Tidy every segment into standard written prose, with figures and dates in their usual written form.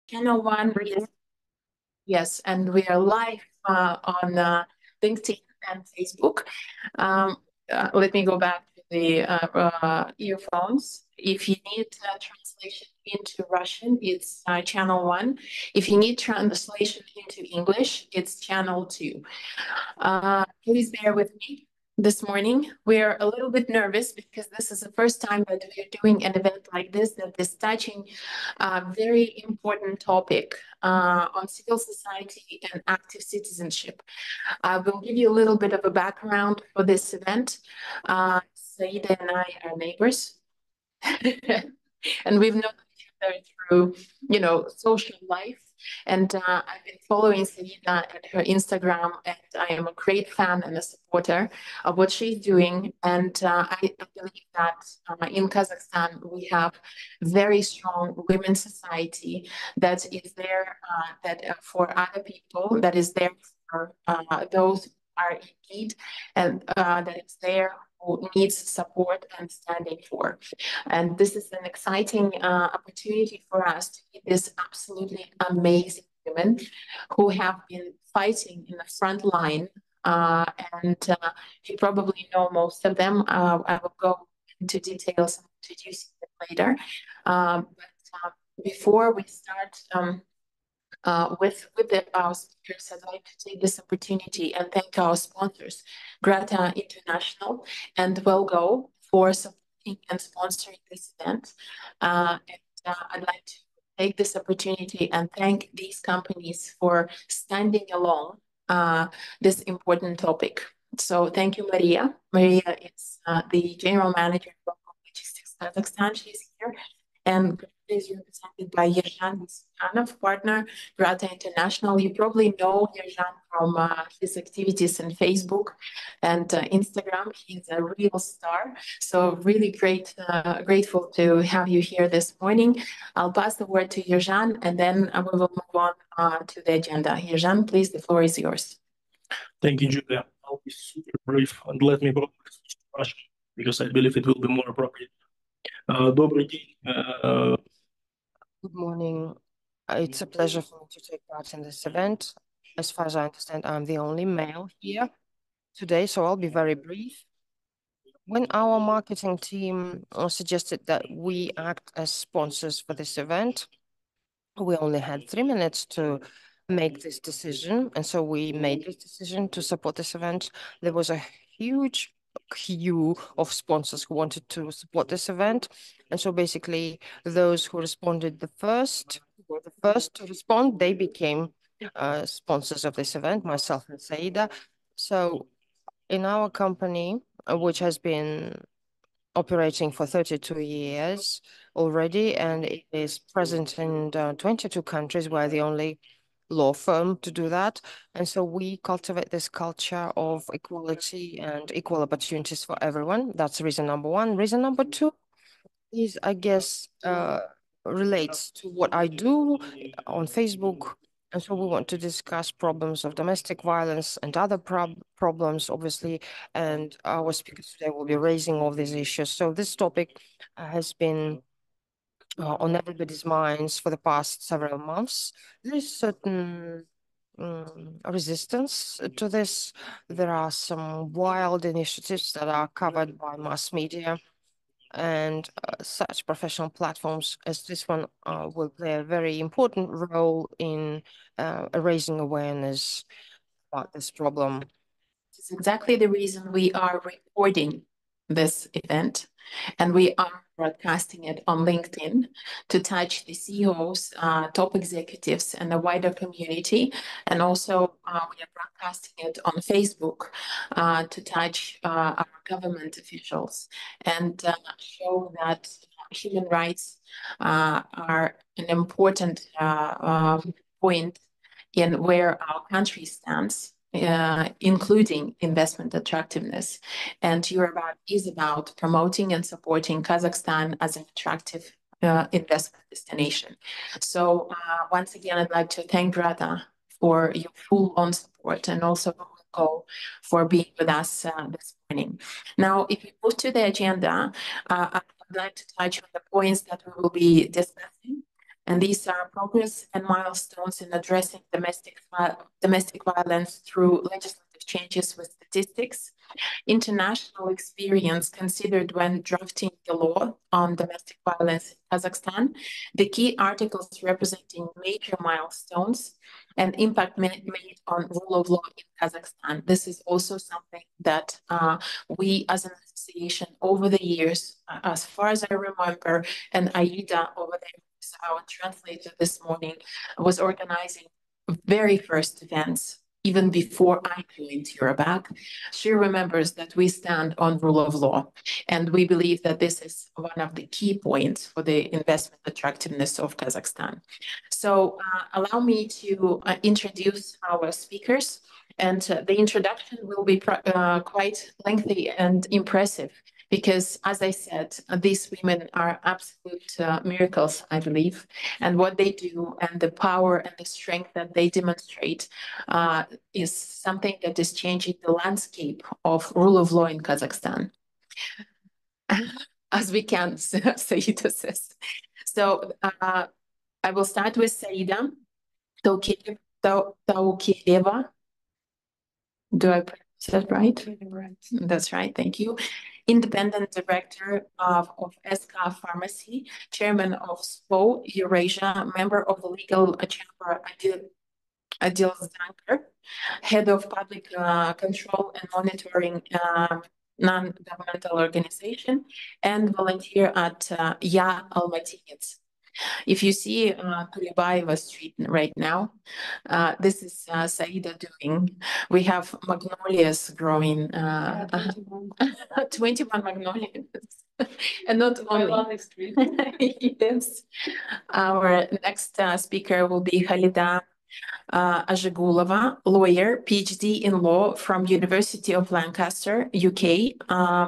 Channel 1, yes, and we are live on LinkedIn and Facebook. Let me go back to the earphones. If you need translation into Russian, it's channel 1. If you need translation into English, it's channel 2. Please bear with me. This morning, we're a little bit nervous because this is the first time that we're doing an event like this that is touching a very important topic on civil society and active citizenship. I will give you a little bit of a background for this event. Saida and I are neighbors, and we've known each other through, social life. And I've been following Saida and her Instagram, and I am a great fan and a supporter of what she's doing. And I believe that in Kazakhstan, we have very strong women's society that is there for other people, that is there for those who are in need, and that is there who needs support and standing for. And this is an exciting opportunity for us to meet these absolutely amazing women who have been fighting in the front line. And you probably know most of them. I will go into details and introduce them later. But before we start with our speakers, I'd like to take this opportunity and thank our sponsors, Grata International and WellGo, for supporting and sponsoring this event. And I'd like to take this opportunity and thank these companies for standing along this important topic. So thank you, Maria. Maria is the General Manager of Logistics Kazakhstan. She's here. And is represented by Yerzhan Sultanov, partner, Grata International. You probably know Yerzhan from his activities on Facebook and Instagram. He's a real star. So really grateful to have you here this morning. I'll pass the word to Yerzhan, and then we will move on to the agenda. Yerzhan, please, the floor is yours. Thank you, Julia. I'll be super brief, and let me probably switch to Russian, because I believe it will be more appropriate. Добрый день. Good morning. It's a pleasure for me to take part in this event. As far as I understand, I'm the only male here today, so I'll be very brief. When our marketing team suggested that we act as sponsors for this event, we only had 3 minutes to make this decision, and so we made this decision to support this event. There was a huge queue of sponsors who wanted to support this event, and so basically those who responded were the first to respond, they became sponsors of this event, myself and Saida. So in our company, which has been operating for 32 years already, and it is present in 22 countries. We're the only law firm to do that. And so we cultivate this culture of equality and equal opportunities for everyone. That's reason number one. Reason number two is, I guess, relates to what I do on Facebook. And so we want to discuss problems of domestic violence and other problems, obviously, and our speakers today will be raising all these issues. So this topic has been on everybody's minds for the past several months. There is certain resistance to this. There are some wild initiatives that are covered by mass media, and such professional platforms as this one will play a very important role in raising awareness about this problem. This is exactly the reason we are recording this event, and we are broadcasting it on LinkedIn to touch the CEOs, top executives, and the wider community. And also we are broadcasting it on Facebook to touch our government officials and show that human rights are an important point in where our country stands, including investment attractiveness. And EUROBAK is about promoting and supporting Kazakhstan as an attractive investment destination. So once again, I'd like to thank Grata for your full-on support, and also for being with us this morning. Now, if we move to the agenda, I'd like to touch on the points that we will be discussing. And these are progress and milestones in addressing domestic violence through legislative changes with statistics, international experience considered when drafting the law on domestic violence in Kazakhstan, the key articles representing major milestones, and impact made on rule of law in Kazakhstan. This is also something that we as an association over the years, as far as I remember, and Aida over there, our translator this morning, was organizing very first events even before I joined EUROBAK. She remembers that we stand on rule of law, and we believe that this is one of the key points for the investment attractiveness of Kazakhstan. So allow me to introduce our speakers, and the introduction will be quite lengthy and impressive, because, as I said, these women are absolute miracles, I believe, and what they do and the power and the strength that they demonstrate is something that is changing the landscape of rule of law in Kazakhstan, as we can, Saida says. So I will start with Saida Taukeleva. Do I pronounce that right? That's right, thank you. Independent Director of SK Pharmacy, Chairman of SPOE Eurasia, member of the Legal Chamber Adilzanger, Head of Public Control and Monitoring non-governmental organization, and volunteer at YaAlmatinets. If you see Kulibaeva Street right now, this is Saida doing. We have magnolias growing, 21 magnolias, and not only. Yes. Our next speaker will be Khalida Azhigulova, lawyer, PhD in law from University of Lancaster, UK,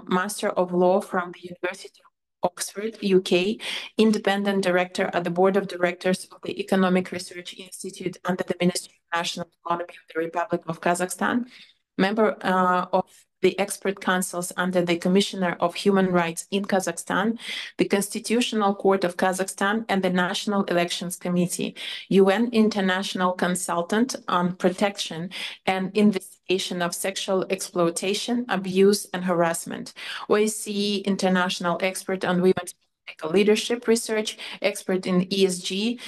Master of Law from the University of Oxford, UK, independent director at the Board of Directors of the Economic Research Institute under the Ministry of National Economy of the Republic of Kazakhstan, member of the expert councils under the Commissioner of Human Rights in Kazakhstan, the Constitutional Court of Kazakhstan, and the National Elections Committee, UN International Consultant on Protection and Investigation of Sexual Exploitation, Abuse, and Harassment, OSCE International Expert on Women's Political Leadership Research, expert in ESG,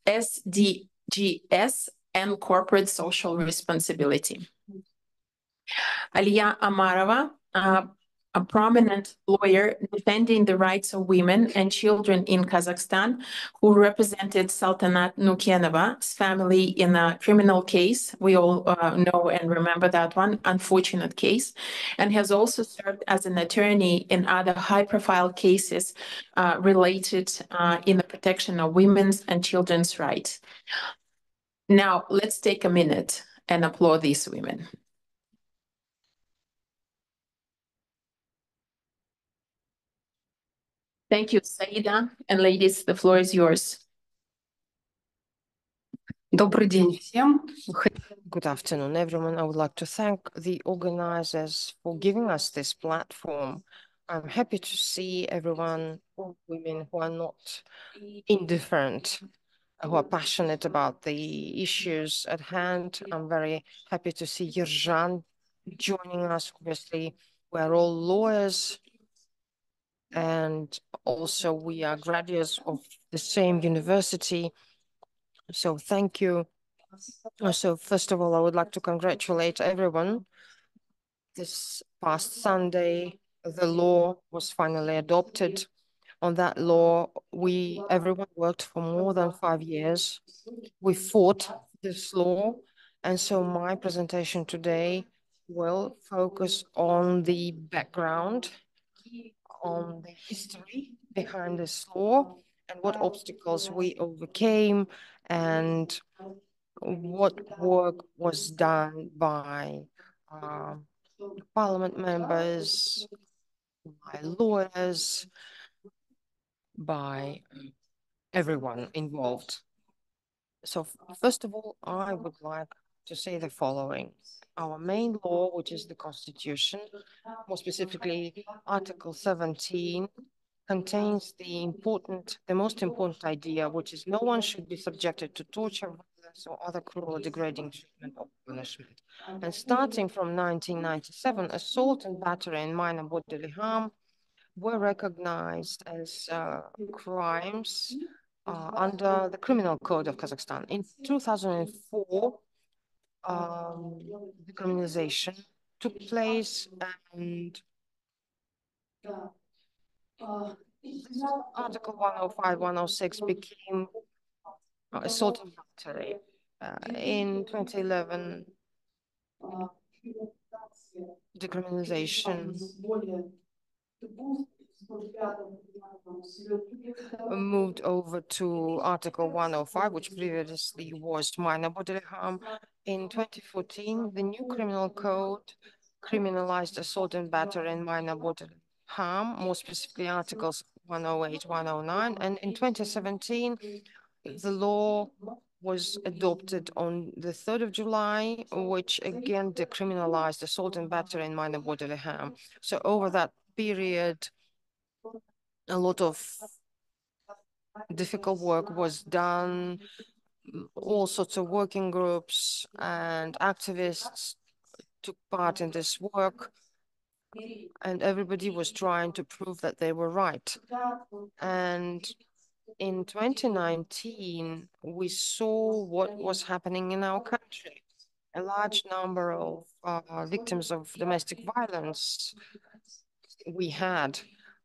SDGs, and corporate social responsibility. Aliya Amarova, a prominent lawyer defending the rights of women and children in Kazakhstan, who represented Saltanat Nukenova's family in a criminal case. We all know and remember that one, unfortunate case, and has also served as an attorney in other high-profile cases related in the protection of women's and children's rights. Now, let's take a minute and applaud these women. Thank you, Saida. And ladies, the floor is yours. Добрый день всем. Good afternoon, everyone. I would like to thank the organizers for giving us this platform. I'm happy to see everyone, all women who are not indifferent, who are passionate about the issues at hand. I'm very happy to see Yerzhan joining us. Obviously, we're all lawyers, and also we are graduates of the same university. So thank you. So first of all, I would like to congratulate everyone. This past Sunday, the law was finally adopted. On that law, everyone worked for more than 5 years. We fought this law. And so my presentation today will focus on the background, on the history behind this law, and what obstacles we overcame, and what work was done by parliament members, by lawyers, by everyone involved. So first of all, I would like to say the following. Our main law, which is the Constitution, more specifically Article 17, contains the most important idea, which is no one should be subjected to torture, violence, or other cruel or degrading treatment or punishment. And starting from 1997, assault and battery and minor bodily harm were recognized as crimes under the Criminal Code of Kazakhstan. In 2004, decriminalization took place, and Article 105, 106 became assault and battery. In 2011, decriminalization moved over to Article 105, which previously was minor bodily harm. In 2014, the new criminal code criminalized assault and battery and minor bodily harm, more specifically Articles 108, 109. And in 2017, the law was adopted on the 3rd of July, which again decriminalized assault and battery and minor bodily harm. So over that period, a lot of difficult work was done. All sorts of working groups and activists took part in this work, and everybody was trying to prove that they were right. And in 2019, we saw what was happening in our country. A large number of victims of domestic violence we had.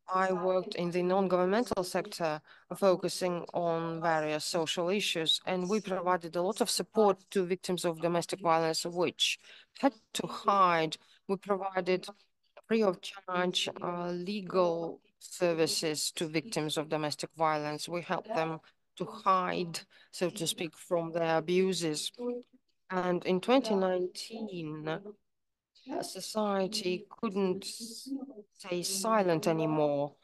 I worked in the non-governmental sector, focusing on various social issues, and we provided a lot of support to victims of domestic violence, which had to hide. We provided free of charge legal services to victims of domestic violence. We helped them to hide, so to speak, from their abuses. And in 2019, society couldn't stay silent anymore,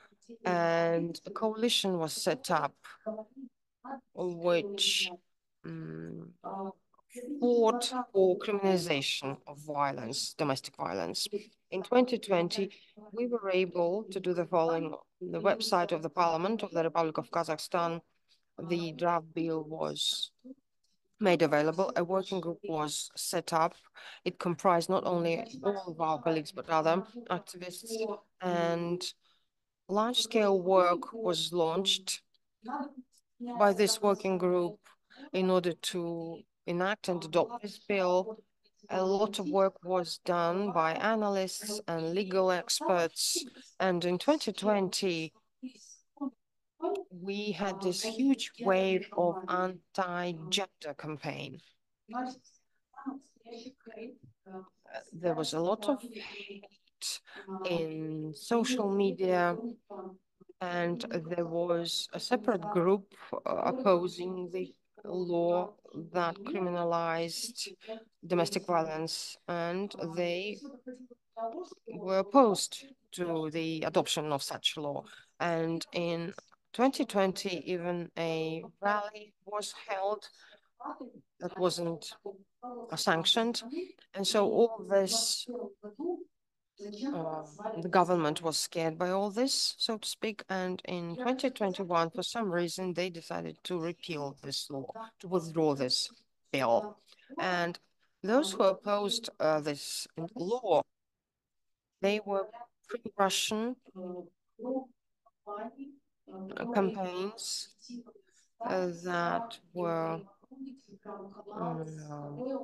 and a coalition was set up which fought for criminalization of violence, domestic violence. In 2020, we were able to do the following. On the website of the Parliament of the Republic of Kazakhstan, the draft bill was made available. A working group was set up. It comprised not only all of our colleagues, but other activists, and large-scale work was launched by this working group in order to enact and adopt this bill. A lot of work was done by analysts and legal experts, and in 2020, we had this huge wave of anti-gender campaign. There was a lot of hate in social media, and there was a separate group opposing the law that criminalized domestic violence, and they were opposed to the adoption of such law. And in 2020, even a rally was held that wasn't sanctioned. And so all this, the government was scared by all this, so to speak. And in 2021, for some reason, they decided to repeal this law, to withdraw this bill. And those who opposed this law, they were pro-Russian campaigns that were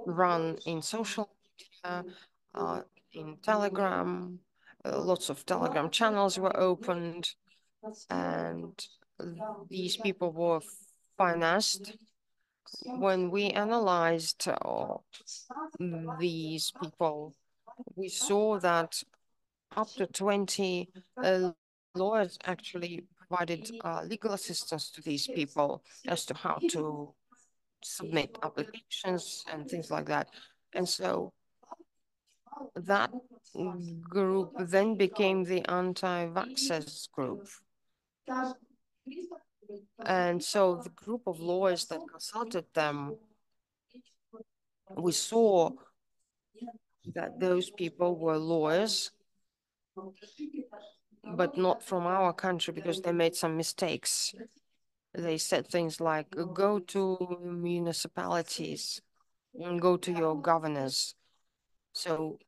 run in social media, in Telegram. Lots of Telegram channels were opened, and these people were financed. When we analyzed these people, we saw that up to 20 lawyers actually provided legal assistance to these people as to how to submit applications and things like that. And so that group then became the anti-vaxxers group. And so the group of lawyers that consulted them, we saw that those people were lawyers but not from our country because they made some mistakes. They said things like, go to municipalities and go to your governors. So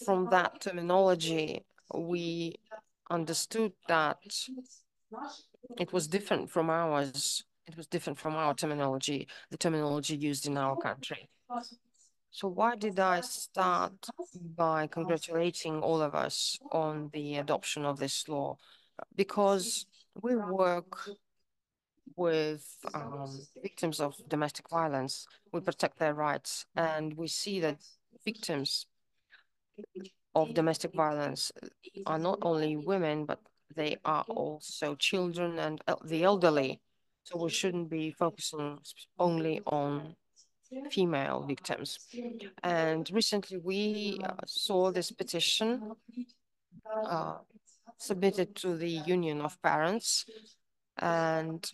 from that terminology, we understood that it was different from ours. It was different from our terminology, the terminology used in our country. So why did I start by congratulating all of us on the adoption of this law? Because we work with victims of domestic violence. We protect their rights, and we see that victims of domestic violence are not only women, but they are also children and the elderly. So we shouldn't be focusing only on female victims. And recently we saw this petition submitted to the Union of Parents, and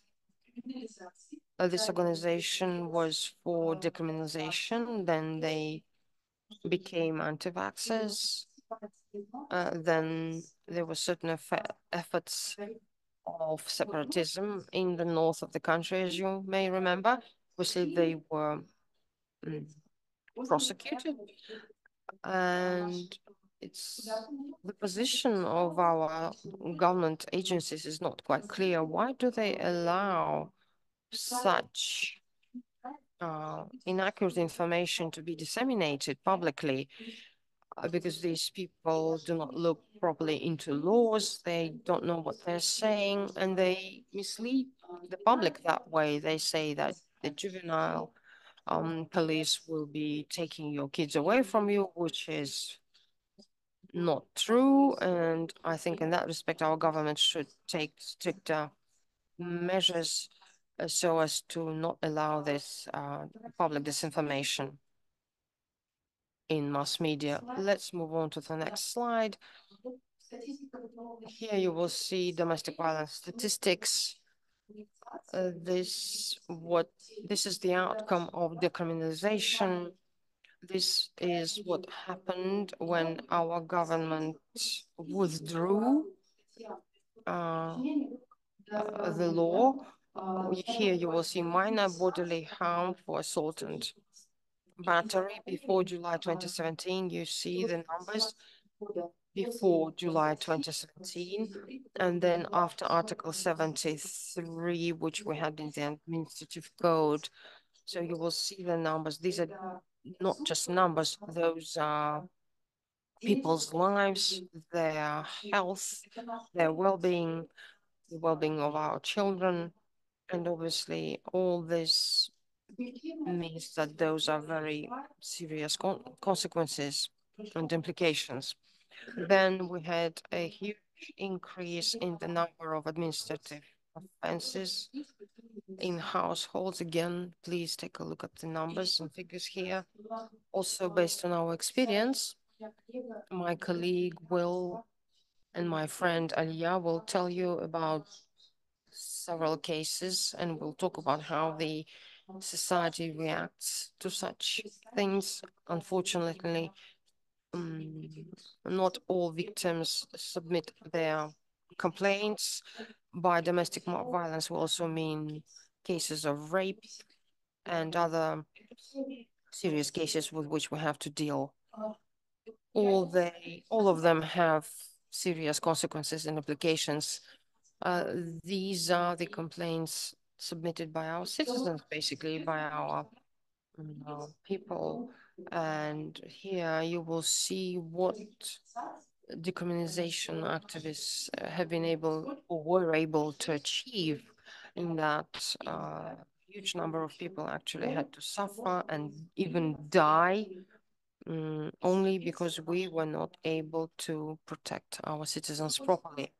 this organization was for decriminalization. Then they became anti-vaxxers. Then there were certain efforts of separatism in the north of the country, as you may remember. Obviously, they were prosecuted, and it's the position of our government agencies is not quite clear. Why do they allow such inaccurate information to be disseminated publicly? Because these people do not look properly into laws, they don't know what they're saying, and they mislead the public that way. They say that the juvenile police will be taking your kids away from you, which is not true. And I think in that respect, our government should take stricter measures so as to not allow this public disinformation in mass media. Let's move on to the next slide. Here you will see domestic violence statistics. This is the outcome of decriminalization. This is what happened when our government withdrew the law. Here you will see minor bodily harm for assault and battery before July 2017. You see the numbers before July 2017, and then after Article 73, which we had in the Administrative Code. So you will see the numbers. These are not just numbers, those are people's lives, their health, their well-being, the well-being of our children. And obviously all this means that those are very serious consequences and implications. Then we had a huge increase in the number of administrative offenses in households. Again, please take a look at the numbers and figures here. Also, based on our experience, my colleague will and my friend Alia will tell you about several cases, and we'll talk about how the society reacts to such things. Unfortunately, not all victims submit their complaints. By domestic violence, we also mean cases of rape and other serious cases with which we have to deal. All of them have serious consequences and implications. These are the complaints submitted by our citizens, basically by our people. And here you will see what decriminalization activists have been able or were able to achieve, in that huge number of people actually had to suffer and even die only because we were not able to protect our citizens properly.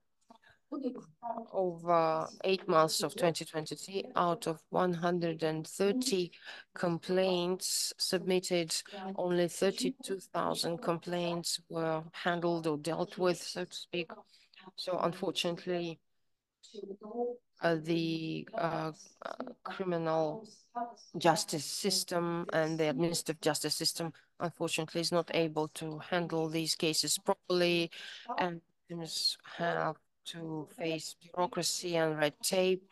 Over 8 months of 2023, out of 130 complaints submitted, only 32,000 complaints were handled or dealt with, so to speak. So unfortunately, the criminal justice system and the administrative justice system, unfortunately, is not able to handle these cases properly, and victims have to face bureaucracy and red tape.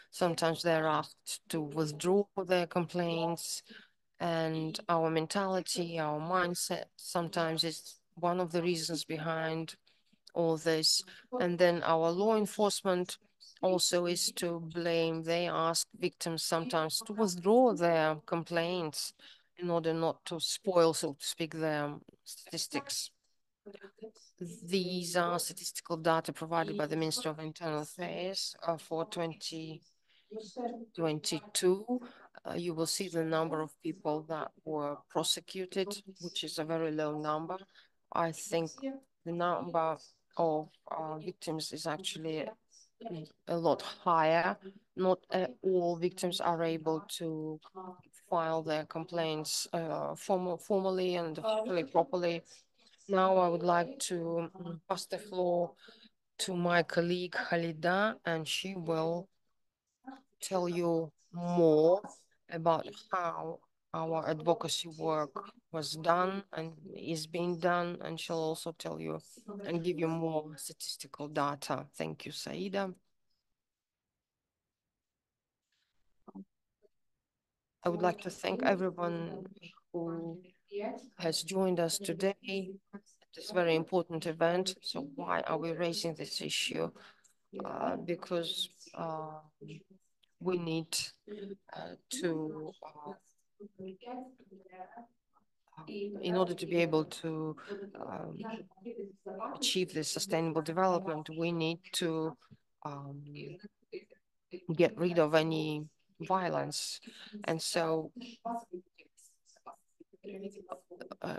Sometimes they're asked to withdraw their complaints, and our mentality, our mindset sometimes is one of the reasons behind all this. And then our law enforcement also is to blame. They ask victims sometimes to withdraw their complaints in order not to spoil, so to speak, their statistics. These are statistical data provided by the Ministry of Internal Affairs for 2022. You will see the number of people that were prosecuted, which is a very low number. I think the number of victims is actually a lot higher. Not all victims are able to file their complaints formally and officially properly. Now I would like to pass the floor to my colleague Khalida, and she will tell you more about how our advocacy work was done and is being done, and she'll also tell you and give you more statistical data. Thank you, Saida. I would like to thank everyone who has joined us today at this very important event. So why are we raising this issue? Because we need to in order to be able to achieve this sustainable development, we need to get rid of any violence. And so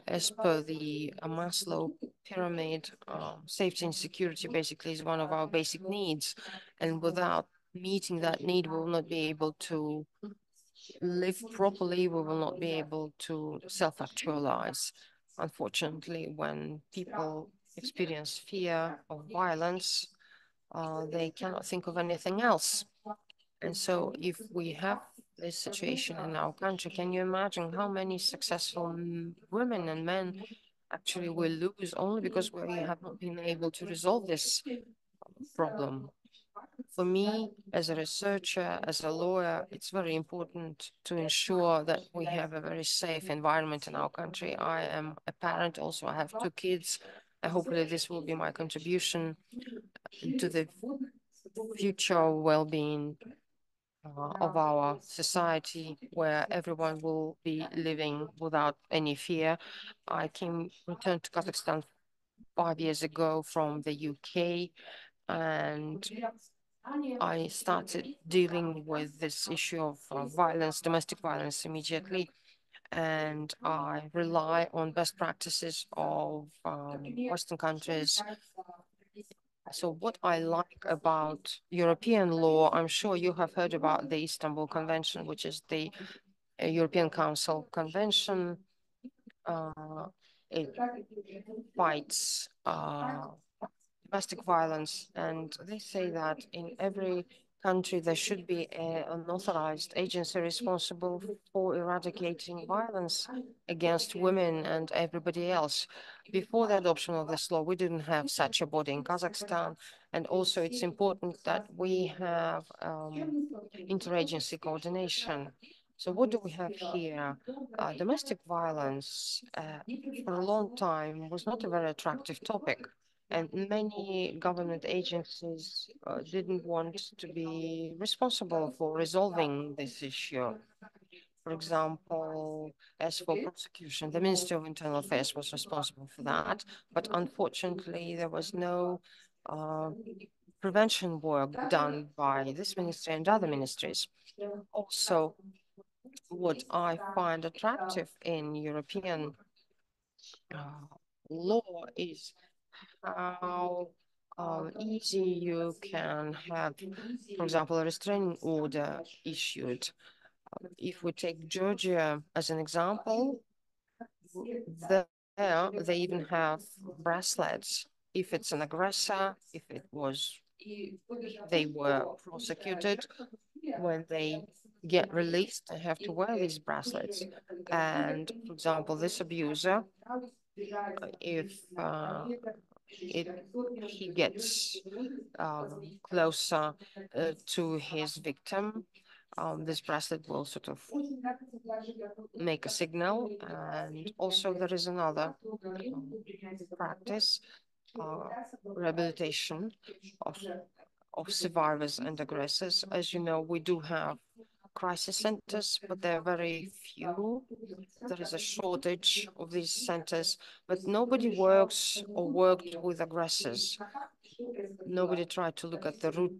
as per the Maslow pyramid, safety and security basically is one of our basic needs. And without meeting that need, we will not be able to live properly. We will not be able to self-actualize. Unfortunately, when people experience fear of violence, they cannot think of anything else. And so if we have this situation in our country, can you imagine how many successful women and men actually will lose only because we have not been able to resolve this problem? For me, as a researcher, as a lawyer, it's very important to ensure that we have a very safe environment in our country. I am a parent also. I have 2 kids. And hopefully this will be my contribution to the future well-being of our society, where everyone will be living without any fear. I returned to Kazakhstan 5 years ago from the UK, and I started dealing with this issue of violence, domestic violence immediately, and I rely on best practices of Western countries. So what I like about European law, I'm sure you have heard about the Istanbul Convention, which is the European Council Convention. It fights domestic violence, and they say that in every country there should be an authorized agency responsible for eradicating violence against women and everybody else. Before the adoption of this law, we didn't have such a body in Kazakhstan, and also it's important that we have interagency coordination. So what do we have here? Domestic violence for a long time was not a very attractive topic, and many government agencies didn't want to be responsible for resolving this issue. For example, as for prosecution, the Ministry of Internal Affairs was responsible for that, but unfortunately there was no prevention work done by this ministry and other ministries. Also, what I find attractive in European law is how easy you can have, for example, a restraining order issued. If we take Georgia as an example, there they even have bracelets. If it's an aggressor, if it was they were prosecuted. When they get released, they have to wear these bracelets. And for example, this abuser, if he gets closer to his victim, this bracelet will sort of make a signal. And also there is another practice, rehabilitation of survivors and aggressors. As you know, we do have crisis centers, but they're very few. There is a shortage of these centers, but nobody works or worked with aggressors. Nobody tried to look at the root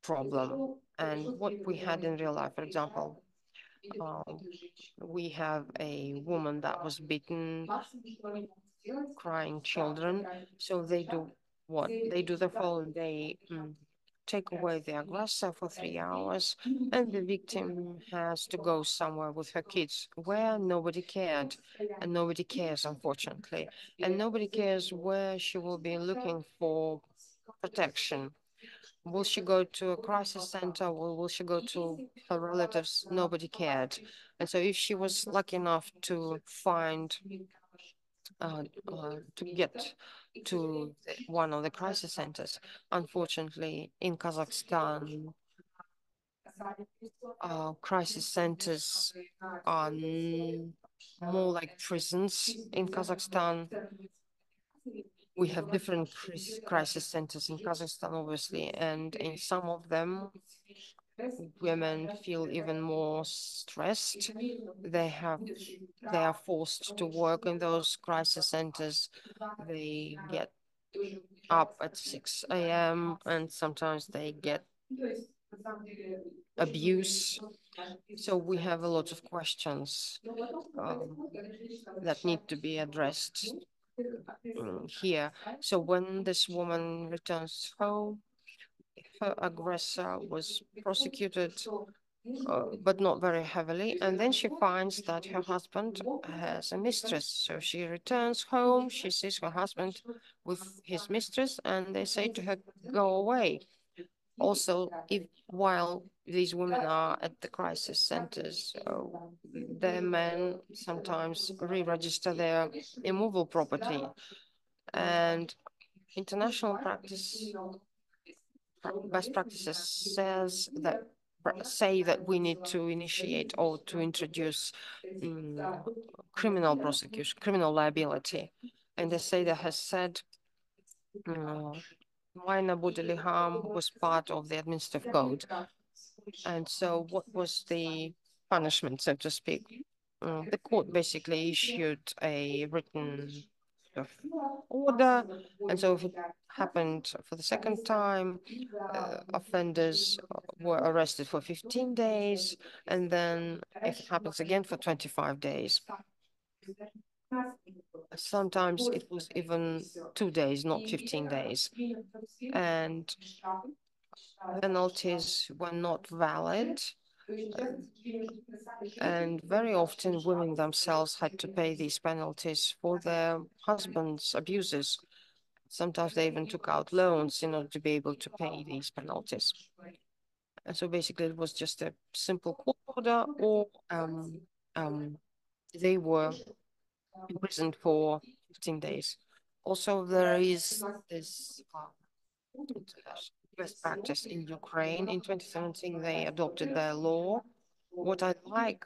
problem and what we had in real life. For example, we have a woman that was beaten, crying children. So they do what? They do the following. They take away the aggressor for 3 hours, and the victim has to go somewhere with her kids where nobody cared, and nobody cares, unfortunately, and nobody cares where she will be looking for protection. Will she go to a crisis center or will she go to her relatives? Nobody cared. And so if she was lucky enough to find to get to one of the crisis centers. Unfortunately, in Kazakhstan, crisis centers are more like prisons. In Kazakhstan, we have different crisis centers in Kazakhstan, obviously, and in some of them, women feel even more stressed. They are forced to work in those crisis centers. They get up at 6 a.m. and sometimes they get abuse. So we have a lot of questions that need to be addressed here. So when this woman returns home, her aggressor was prosecuted, but not very heavily. And then she finds that her husband has a mistress. So she returns home, she sees her husband with his mistress, and they say to her, go away. Also, if while these women are at the crisis centers, their men sometimes re-register their immovable property. And international practice, best practices say that we need to initiate or to introduce criminal prosecution, criminal liability. And the Saida has said minor bodily harm was part of the administrative code. And so what was the punishment, so to speak? The court basically issued a written order. And so if it happened for the second time, offenders were arrested for 15 days. And then if it happens again, for 25 days. Sometimes it was even 2 days, not 15 days. And penalties were not valid. And very often women themselves had to pay these penalties for their husbands' abuses. Sometimes they even took out loans in order to be able to pay these penalties. And so basically it was just a simple court order, or they were imprisoned for 15 days. Also, there is this best practice in Ukraine. In 2017, they adopted their law. What I like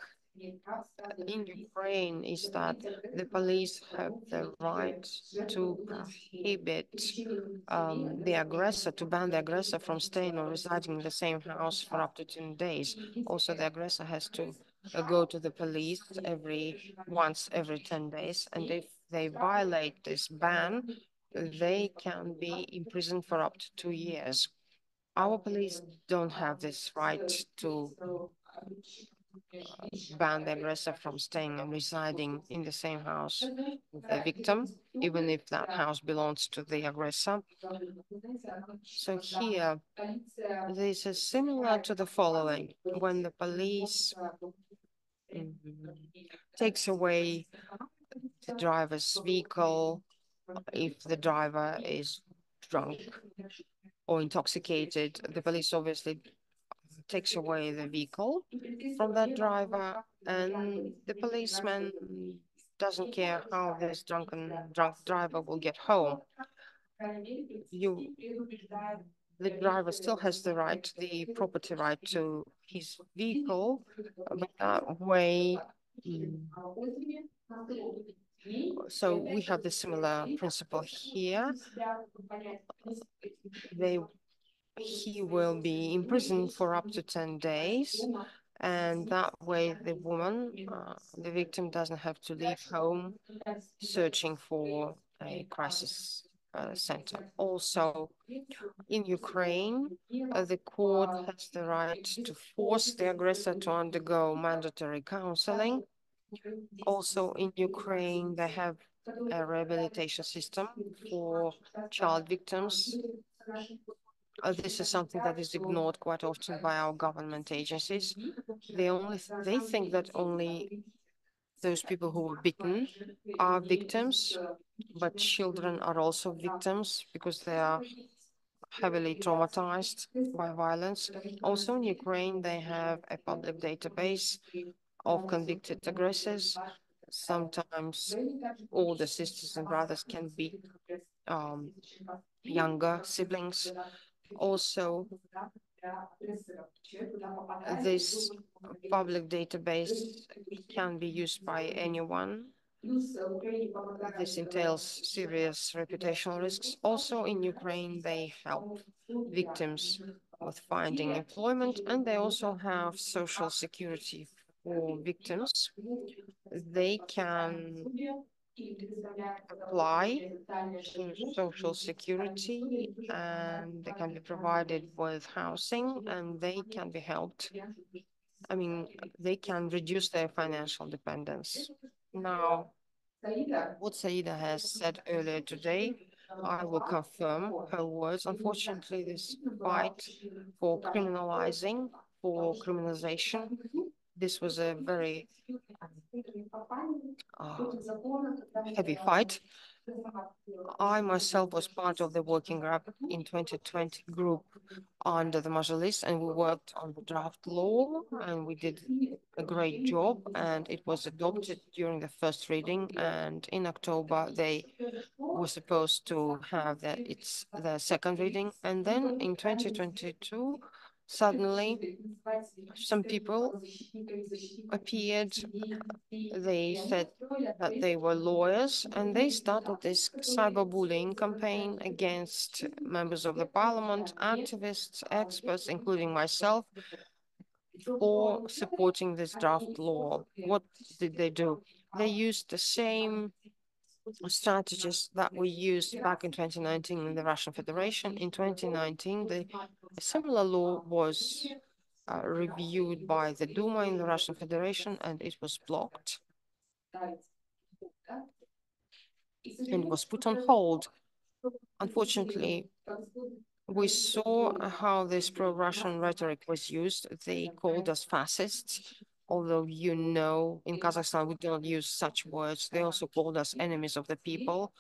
in Ukraine is that the police have the right to prohibit the aggressor, to ban the aggressor from staying or residing in the same house for up to 10 days. Also, the aggressor has to go to the police once every 10 days. And if they violate this ban, they can be imprisoned for up to 2 years. Our police don't have this right to ban the aggressor from staying and residing in the same house with the victim, even if that house belongs to the aggressor. So here, this is similar to the following. When the police takes away the driver's vehicle, if the driver is drunk, or intoxicated, the police obviously takes away the vehicle from that driver, and the policeman doesn't care how this drunk driver will get home. The driver still has the right, the property right to his vehicle, but that way. So we have the similar principle here. He will be imprisoned for up to 10 days, and that way the woman, the victim, doesn't have to leave home searching for a crisis center. Also, in Ukraine, the court has the right to force the aggressor to undergo mandatory counseling. Also, in Ukraine, they have a rehabilitation system for child victims. This is something that is ignored quite often by our government agencies. They think that only those people who were bitten are victims, but children are also victims because they are heavily traumatized by violence. Also in Ukraine, they have a public database of convicted aggressors. Sometimes older sisters and brothers can be younger siblings. Also, this public database can be used by anyone. This entails serious reputational risks. Also in Ukraine, they help victims with finding employment, and they also have social security for victims. They can apply to social security, and they can be provided with housing, and they can be helped. I mean, they can reduce their financial dependence. Now, what Saida has said earlier today, I will confirm her words. Unfortunately, this fight for criminalization, this was a very heavy fight. I myself was part of the working group in 2020 group under the Majlis, and we worked on the draft law, and we did a great job, and it was adopted during the first reading, and in October they were supposed to have the second reading, and then in 2022 suddenly some people appeared. They said that they were lawyers, and they started this cyberbullying campaign against members of the parliament, activists, experts, including myself, for supporting this draft law. What did they do? They used the same strategies that we used back in 2019 in the Russian Federation. In 2019, a similar law was reviewed by the Duma in the Russian Federation, and it was blocked and was put on hold. Unfortunately, we saw how this pro-Russian rhetoric was used. They called us fascists, although in Kazakhstan we don't use such words. They also called us enemies of the people.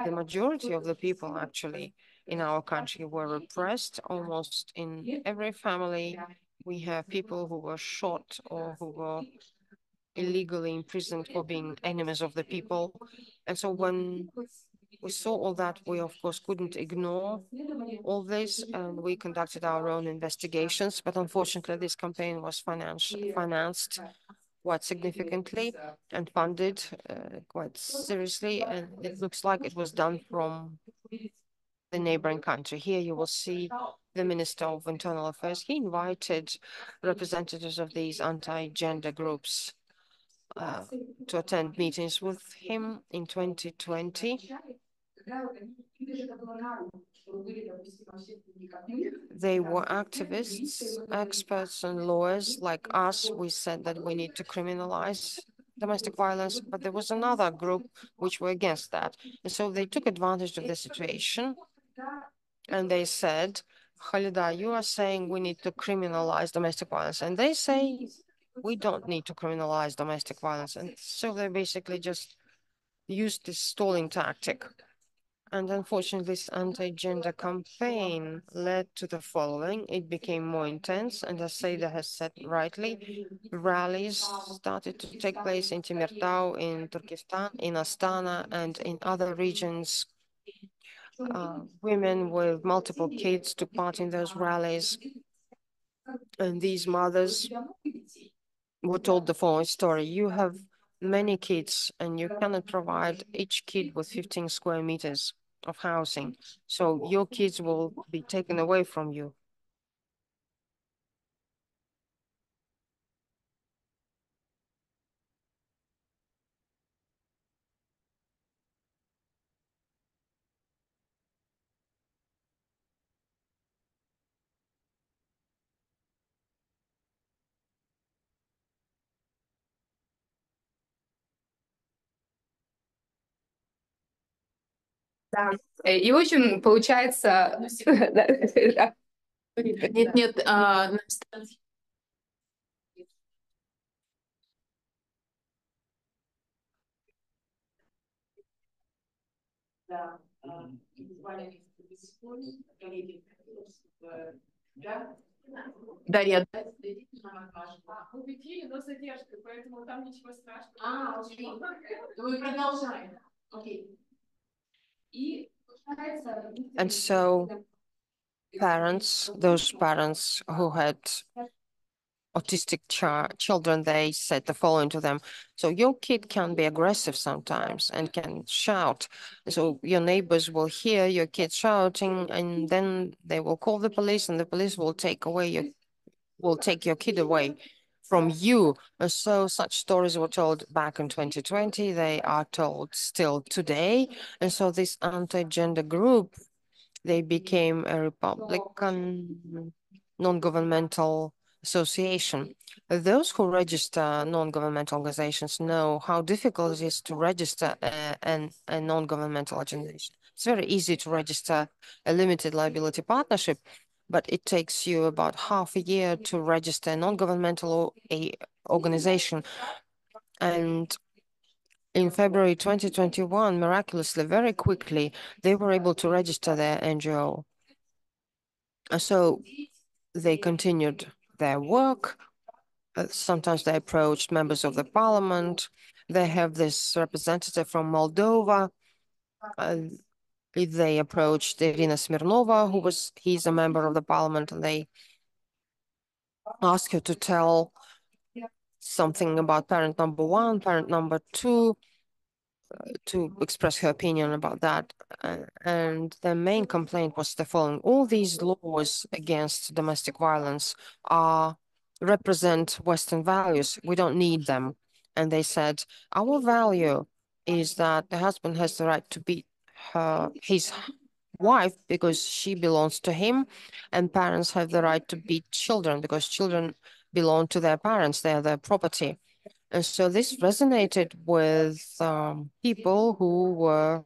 The majority of the people actually in our country were repressed. Almost in every family we have people who were shot or who were illegally imprisoned for being enemies of the people. And so when we saw all that, we of course couldn't ignore all this, and we conducted our own investigations. But unfortunately, this campaign was financed quite significantly and funded quite seriously, and it looks like it was done from the neighboring country. Here you will see the Minister of Internal Affairs. He invited representatives of these anti-gender groups to attend meetings with him in 2020. They were activists, experts, and lawyers like us. We said that we need to criminalize domestic violence, but there was another group which were against that. And so they took advantage of the situation, and they said, Khalida, you are saying we need to criminalize domestic violence. And they say, we don't need to criminalize domestic violence. And so they basically just used this stalling tactic. And unfortunately, this anti-gender campaign led to the following. It became more intense, and as Saida has said rightly, rallies started to take place in Temirtau, in Turkestan, in Astana, and in other regions. Women with multiple kids took part in those rallies, and these mothers were told the following story. You have many kids, and you cannot provide each kid with 15 square meters of housing. So your kids will be taken away from you. Да. И, в общем, получается... Нет, на станции. Да. Дарья. Мы в эфире, но задержка, поэтому там ничего страшного. Окей. Мы продолжаем. Окей. And so parents, those parents who had autistic children, they said the following to them. So your kid can be aggressive sometimes and can shout. So your neighbors will hear your kid shouting, and then they will call the police, and the police will take your kid away from you. And so such stories were told back in 2020. They are told still today. And so this anti-gender group, they became a Republican non-governmental association. Those who register non-governmental organizations know how difficult it is to register a non-governmental organization. It's very easy to register a limited liability partnership, but it takes you about half a year to register a non-governmental organization. And in February 2021, miraculously, very quickly, they were able to register their NGO. So they continued their work. Sometimes they approached members of the parliament. They have this representative from Moldova. They approached Irina Smirnova, he's a member of the parliament, and they asked her to tell something about parent number 1, parent number 2, to express her opinion about that. And the main complaint was the following. All these laws against domestic violence represent Western values. We don't need them. And they said, our value is that the husband has the right to beat his wife because she belongs to him, and parents have the right to beat children because children belong to their parents. They are their property. And so this resonated with people who were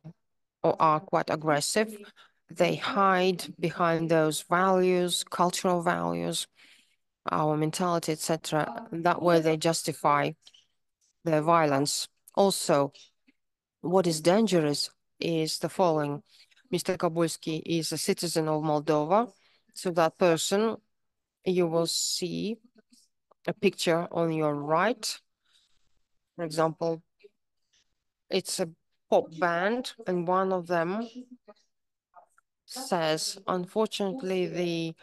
or are quite aggressive. They hide behind those values, cultural values, our mentality, etc. That way they justify their violence. Also, what is dangerous is the following. Mr. Kabulski is a citizen of Moldova. So that person, you will see a picture on your right. For example, it's a pop band, and one of them says, unfortunately, the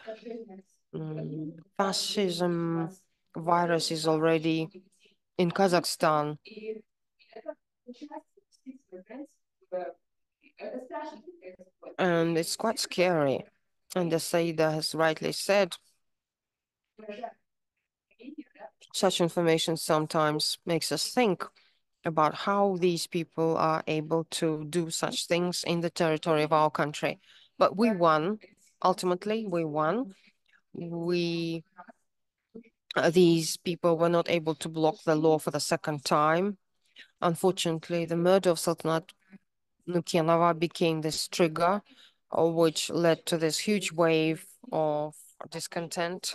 fascism virus is already in Kazakhstan. And it's quite scary. And as Saida has rightly said, such information sometimes makes us think about how these people are able to do such things in the territory of our country. But we won. Ultimately, we won. These people were not able to block the law for the second time. Unfortunately, the murder of Sultanat Nukenova became this trigger, which led to this huge wave of discontent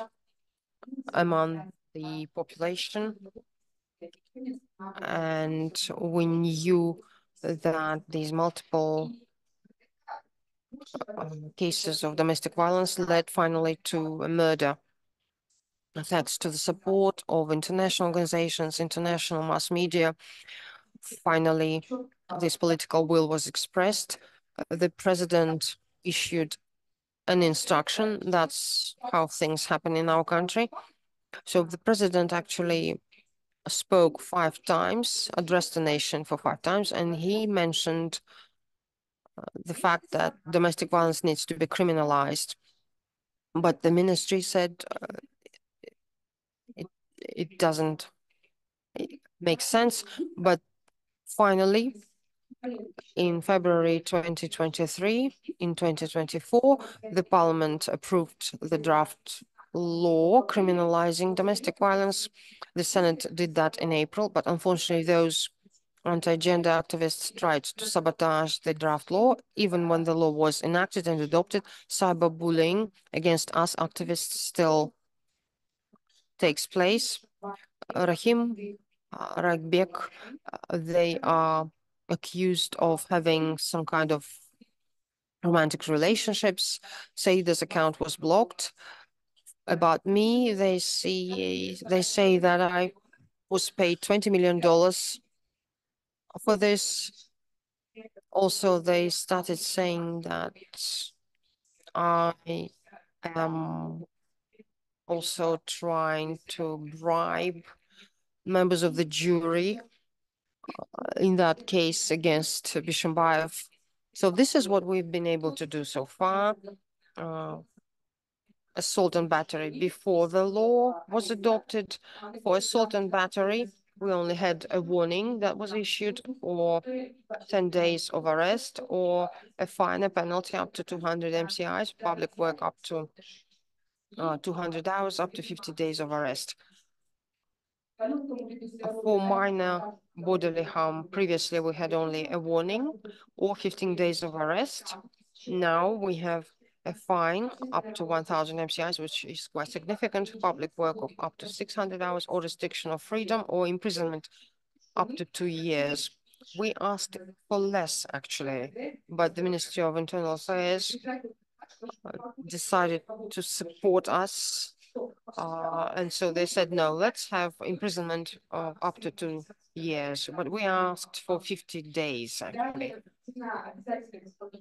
among the population. And we knew that these multiple cases of domestic violence led finally to a murder. Thanks to the support of international organizations, international mass media, finally this political will was expressed. The president issued an instruction. That's how things happen in our country. So the president actually spoke 5 times, addressed the nation for 5 times, and he mentioned the fact that domestic violence needs to be criminalized. But the ministry said it doesn't make sense. But finally, in February 2023, in 2024, the parliament approved the draft law criminalizing domestic violence. The Senate did that in April, but unfortunately those anti-gender activists tried to sabotage the draft law. Even when the law was enacted and adopted, cyberbullying against us activists still takes place. Rahim, Ragbek, they are accused of having some kind of romantic relationships. Saida's account was blocked. About me, they say that I was paid $20 million for this. Also, they started saying that I am also trying to bribe members of the jury, in that case against Bishimbayev. So this is what we've been able to do so far. Assault and battery. Before the law was adopted for assault and battery, we only had a warning that was issued, or 10 days of arrest, or a fine, a penalty up to 200 MCIs, public work up to 200 hours, up to 50 days of arrest. For minor bodily harm, previously we had only a warning or 15 days of arrest. Now we have a fine up to 1,000 MCIs, which is quite significant, public work of up to 600 hours, or restriction of freedom, or imprisonment up to 2 years. We asked for less, actually, but the Ministry of Internal Affairs decided to support us. And so they said, no, let's have imprisonment of up to 2 years. But we asked for 50 days, actually.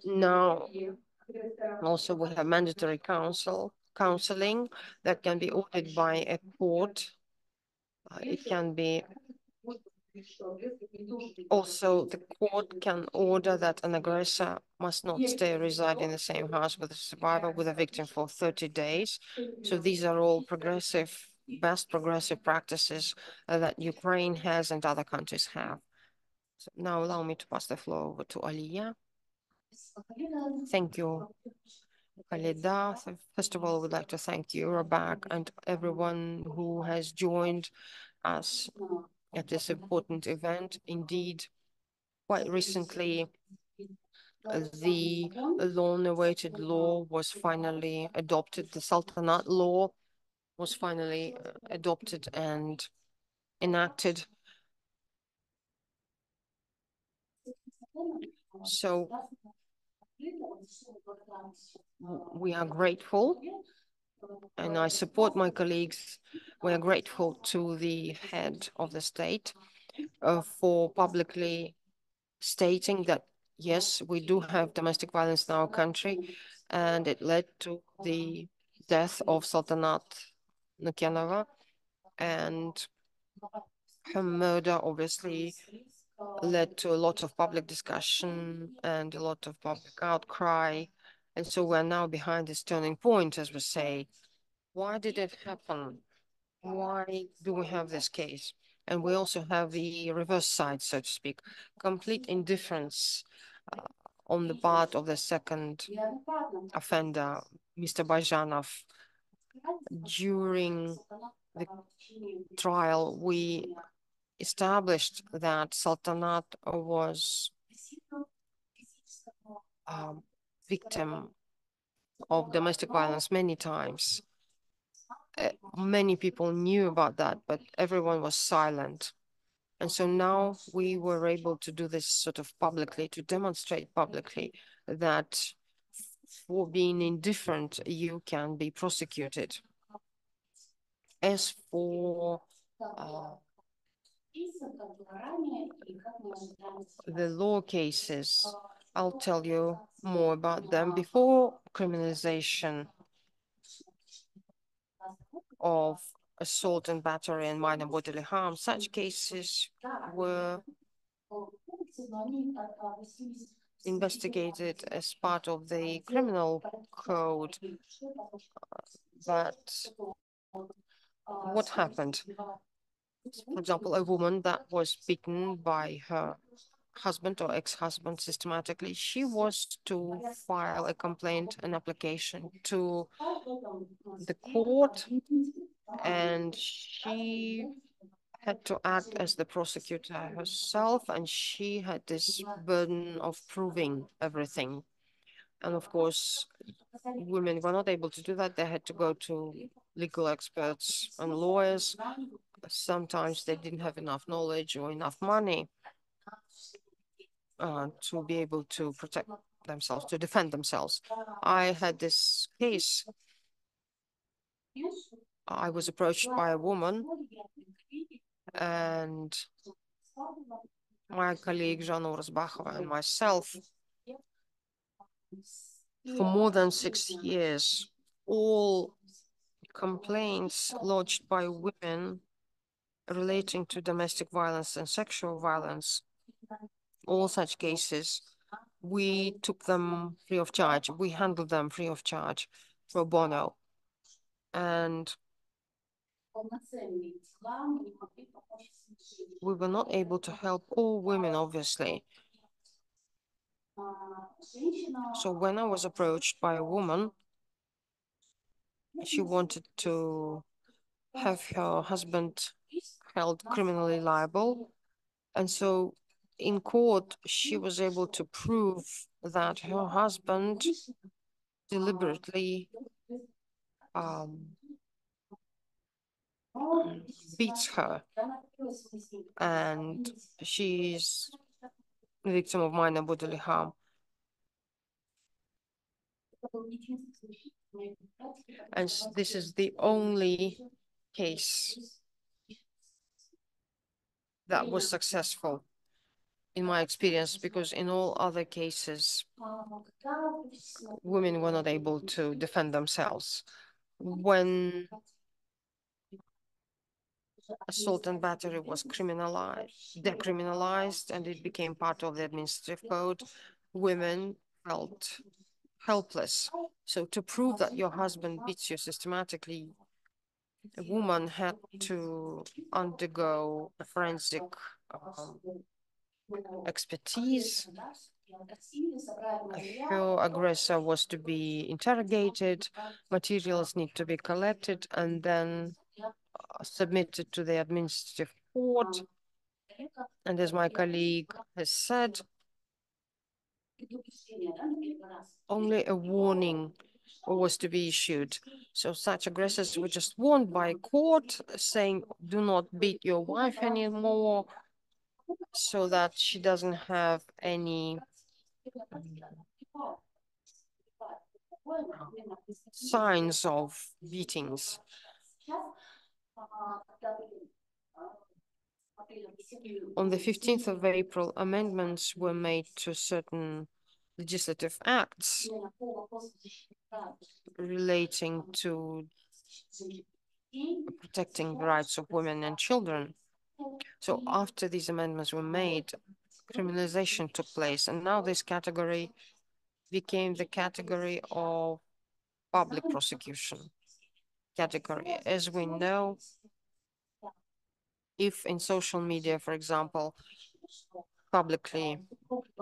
Now, also we have mandatory counseling that can be ordered by a court. It can be also, the court can order that an aggressor must not reside in the same house with a survivor, with a victim, for 30 days. So these are all best progressive practices that Ukraine has and other countries have. So now allow me to pass the floor over to Aliya. Thank you, Khalida. First of all, we'd like to thank EUROBAK and everyone who has joined us at this important event. Indeed, quite recently, the long-awaited law was finally adopted. The Sultanate law was finally adopted and enacted. So we are grateful, and I support my colleagues. We are grateful to the head of the state for publicly stating that, yes, we do have domestic violence in our country, and it led to the death of Sultanat Nukenova, and her murder obviously led to a lot of public discussion and a lot of public outcry. And so we're now behind this turning point, as we say. Why did it happen? Why do we have this case? And we also have the reverse side, so to speak, complete indifference on the part of the second offender, Mr. Bajanov. During the trial, we established that Sultanat was a victim of domestic violence many times. Many people knew about that, but everyone was silent. And so now we were able to do this sort of publicly, to demonstrate publicly that for being indifferent, you can be prosecuted. As for the law cases, I'll tell you more about them. Before criminalization of assault and battery and minor bodily harm, such cases were investigated as part of the criminal code. But what happened? For example, a woman that was beaten by her husband or ex-husband systematically, she was to file a complaint, an application to the court, and she had to act as the prosecutor herself, and she had this burden of proving everything. And of course, women were not able to do that. They had to go to legal experts and lawyers. Sometimes they didn't have enough knowledge or enough money to be able to protect themselves, to defend themselves. I had this case. I was approached by a woman, and my colleague Zhana Urazbakova and myself, for more than 6 years, all complaints lodged by women relating to domestic violence and sexual violence, all such cases, we took them free of charge. We handled them free of charge, pro bono. And we were not able to help all women, obviously. So when I was approached by a woman, she wanted to have her husband held criminally liable. And so in court, she was able to prove that her husband deliberately beats her, and she's the victim of minor bodily harm. And this is the only case that was successful in my experience, because in all other cases, women were not able to defend themselves. When assault and battery was decriminalized, and it became part of the administrative code, women felt helpless. So to prove that your husband beats you systematically, a woman had to undergo a forensic expertise. Her aggressor was to be interrogated, materials need to be collected, and then submitted to the administrative court. And as my colleague has said, only a warning was to be issued. So such aggressors were just warned by court, saying, do not beat your wife anymore, so that she doesn't have any signs of beatings. On the 15th of April, amendments were made to certain legislative acts relating to protecting the rights of women and children. So after these amendments were made, criminalization took place, and now this category became the category of public prosecution category. As we know, if in social media, for example, publicly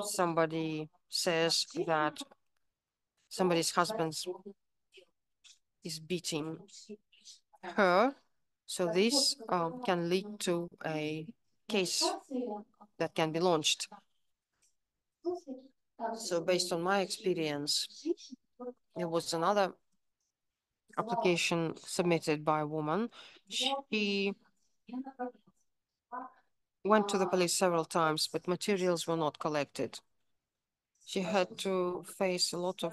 somebody says that somebody's husband is beating her, so this can lead to a case that can be launched. So based on my experience, there was another application submitted by a woman. She went to the police several times, but materials were not collected. She had to face a lot of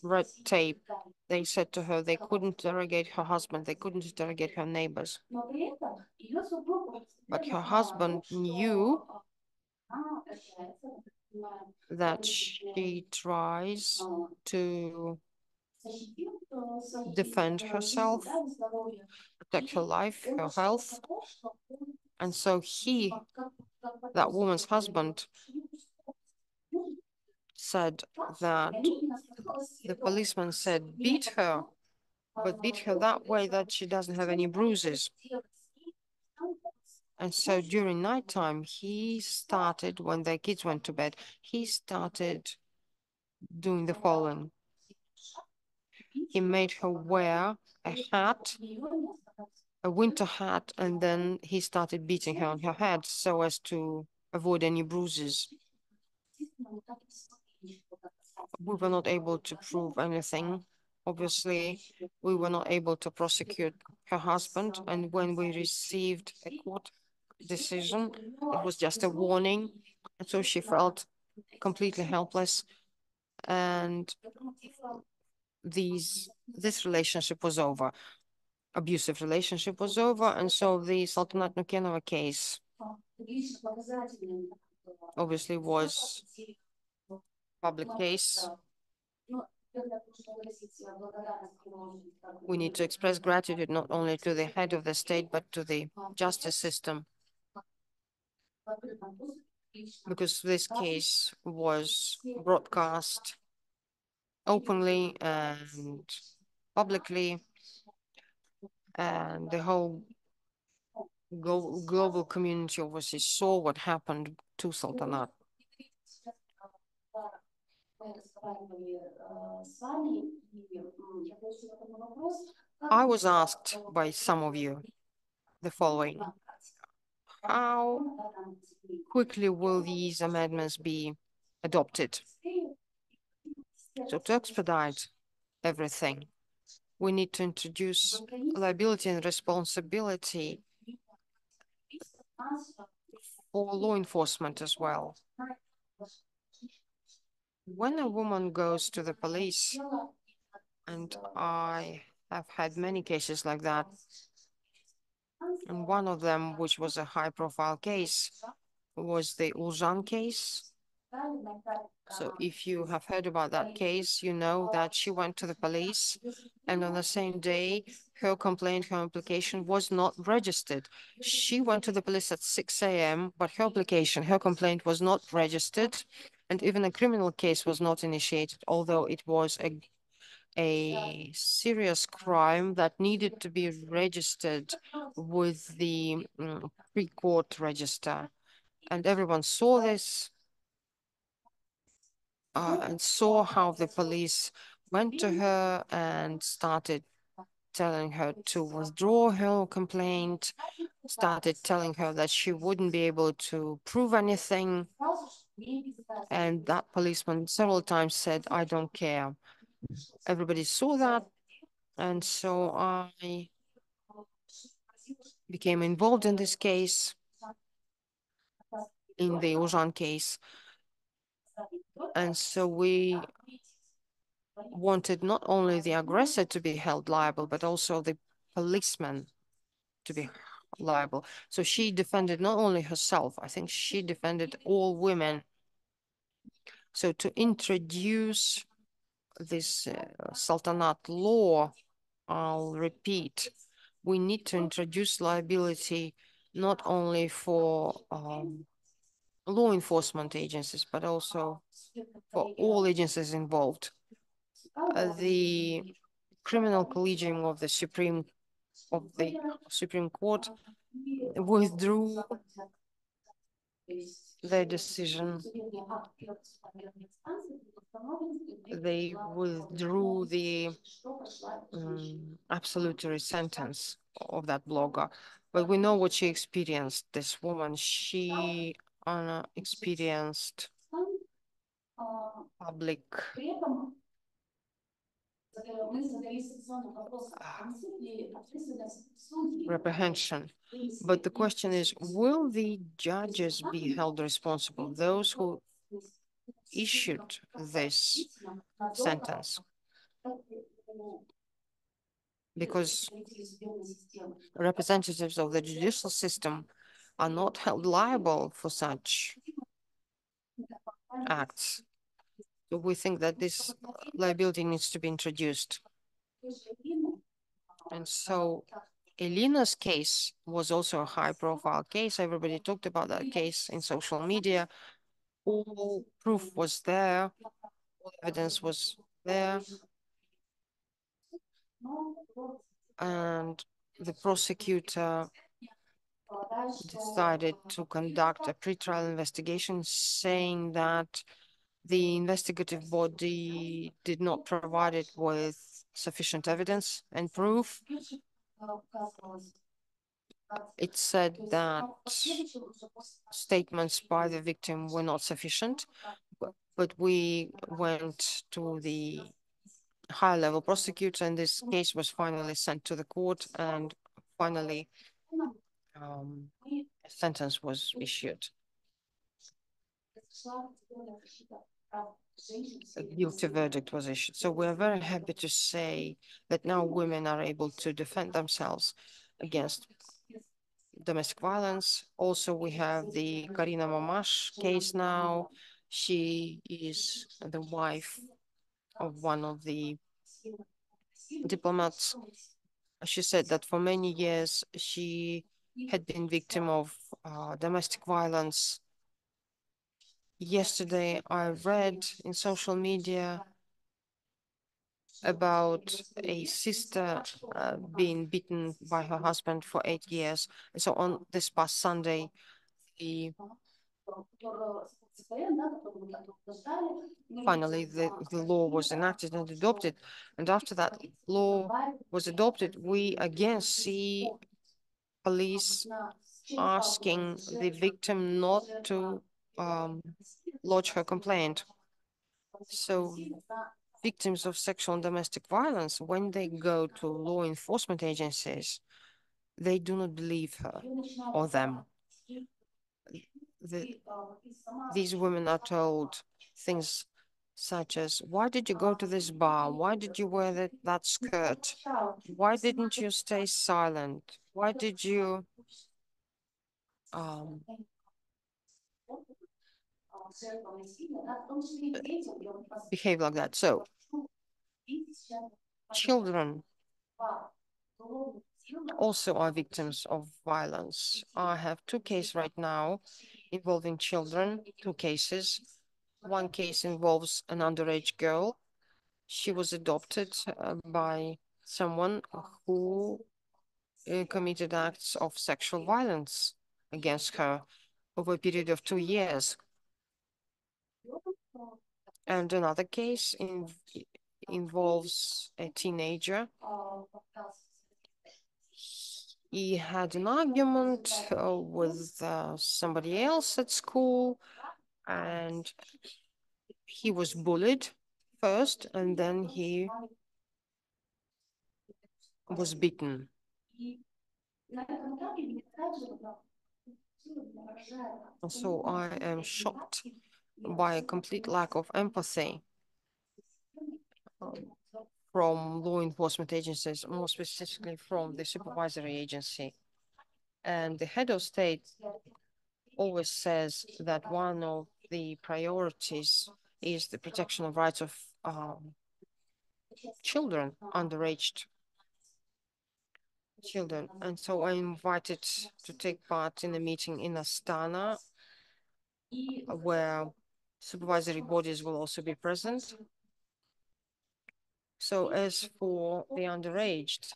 red tape. They said to her they couldn't interrogate her husband, they couldn't interrogate her neighbors. But her husband knew that she tries to defend herself, protect her life, her health. And so he, that woman's husband, said that the policeman said, beat her, but beat her that way that she doesn't have any bruises. And so during nighttime, he started, when the kids went to bed, he started doing the following. He made her wear a hat, a winter hat, and then he started beating her on her head so as to avoid any bruises. We were not able to prove anything. Obviously, we were not able to prosecute her husband, and when we received a court decision, it was just a warning, and so she felt completely helpless, and this relationship was over. Abusive relationship was over, and so the Saltanat Nukenova case obviously was public case. We need to express gratitude not only to the head of the state, but to the justice system, because this case was broadcast openly and publicly, and the whole global community obviously saw what happened to Saltanat. I was asked by some of you the following: how quickly will these amendments be adopted? So to expedite everything, we need to introduce liability and responsibility for law enforcement as well. When a woman goes to the police, and I have had many cases like that, and one of them, which was a high-profile case, was the Ulzhan case. So if you have heard about that case, you know that she went to the police, and on the same day, her complaint, her application was not registered. She went to the police at 6 a.m., but her application, her complaint was not registered, and even a criminal case was not initiated, although it was a serious crime that needed to be registered with the pre-court register. And everyone saw this and saw how the police went to her and started telling her to withdraw her complaint, started telling her that she wouldn't be able to prove anything. And that policeman several times said, I don't care. Everybody saw that. And so I became involved in this case, in the Ulzhan case. And so we wanted not only the aggressor to be held liable, but also the policeman to be liable. So she defended not only herself, I think she defended all women. So to introduce this Saltanat law, I'll repeat, we need to introduce liability not only for law enforcement agencies, but also for all agencies involved. The criminal collegium of the Supreme Court withdrew their decision. They withdrew the absolutory sentence of that blogger. But we know what she experienced, this woman. She experienced public reprehension. But the question is, will the judges be held responsible? Those who issued this sentence, because representatives of the judicial system are not held liable for such acts. So we think that this liability needs to be introduced. And so Elina's case was also a high-profile case. Everybody talked about that case in social media. All proof was there, all evidence was there. And the prosecutor decided to conduct a pretrial investigation, saying that the investigative body did not provide it with sufficient evidence and proof. It said that statements by the victim were not sufficient, but we went to the high-level prosecutor, and this case was finally sent to the court, and finally a sentence was issued. A guilty verdict was issued. So we're very happy to say that now women are able to defend themselves against domestic violence. Also, we have the Karina Mamash case now. She is the wife of one of the diplomats. She said that for many years she had been victim of domestic violence. Yesterday, I read in social media about a sister being beaten by her husband for 8 years. So on this past Sunday, finally the law was enacted and adopted. And after that law was adopted, we again see police asking the victim not to lodge her complaint. So victims of sexual and domestic violence, when they go to law enforcement agencies, they do not believe her or them. These women are told things such as, why did you go to this bar? Why did you wear that skirt? Why didn't you stay silent? Why did you behave like that? So children also are victims of violence. I have 2 cases right now involving children, 2 cases. One case involves an underage girl. She was adopted by someone who committed acts of sexual violence against her over a period of 2 years. And another case involves a teenager. He had an argument with somebody else at school, and he was bullied first, and then he was beaten. So I am shocked by a complete lack of empathy from law enforcement agencies, more specifically from the supervisory agency. And the head of state always says that one of the priorities is the protection of rights of children, underage children. And so I'm invited to take part in a meeting in Astana, where supervisory bodies will also be present. So as for the underaged,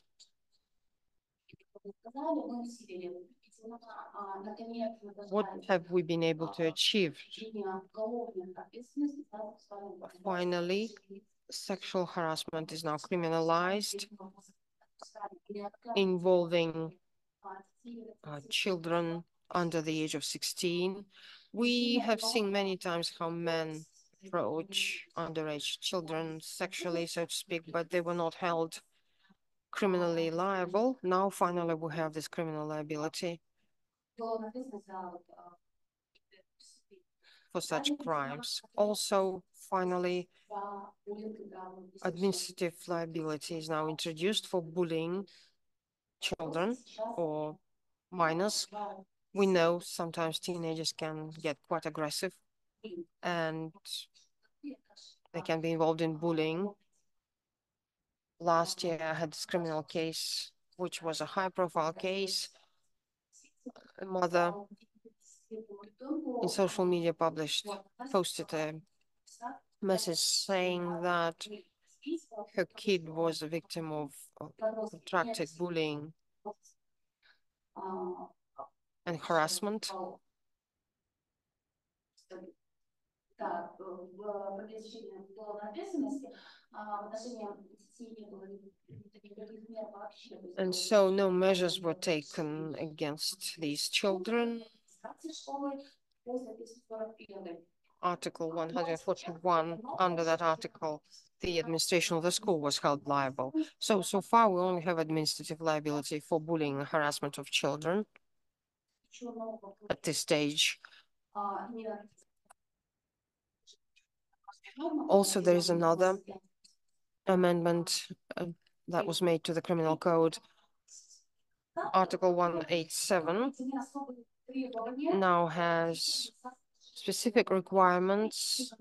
what have we been able to achieve? Finally, sexual harassment is now criminalized, involving children under the age of 16. We have seen many times how men approach underage children sexually, so to speak, but they were not held criminally liable. Now, finally, we have this criminal liability. for such crimes. Also, finally, administrative liability is now introduced for bullying children or minors. We know sometimes teenagers can get quite aggressive and they can be involved in bullying. Last year, I had this criminal case, which was a high-profile case. A mother in social media posted a message saying that her kid was a victim of protracted bullying and harassment. And so no measures were taken against these children. Article 141, under that article, the administration of the school was held liable. So far we only have administrative liability for bullying and harassment of children at this stage. Also, there is another amendment that was made to the criminal code. Article 187 now has specific requirements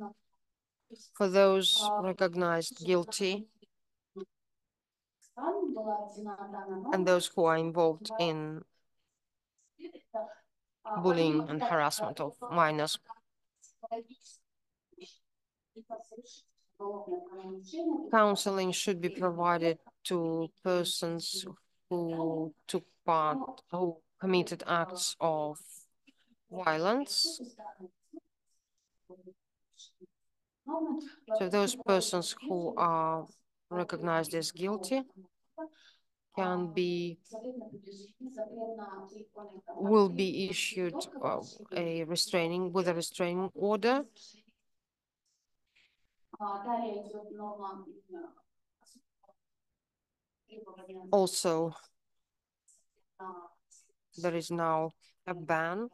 for those recognized guilty and those who are involved in bullying and harassment of minors. Counseling should be provided to persons who committed acts of violence. So those persons who are recognized as guilty will be issued a restraining order. Also, there is now a ban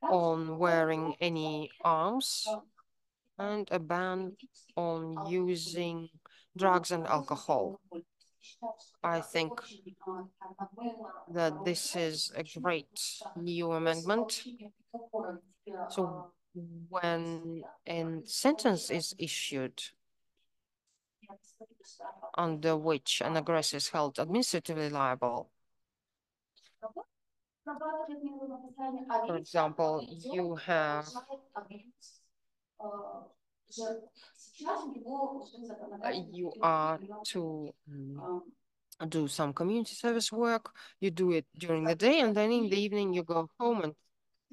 on wearing any arms and a ban on using drugs and alcohol. I think that this is a great new amendment. So when a sentence is issued under which an aggressor is held administratively liable, for example, you are to do some community service work, you do it during the day, and then in the evening you go home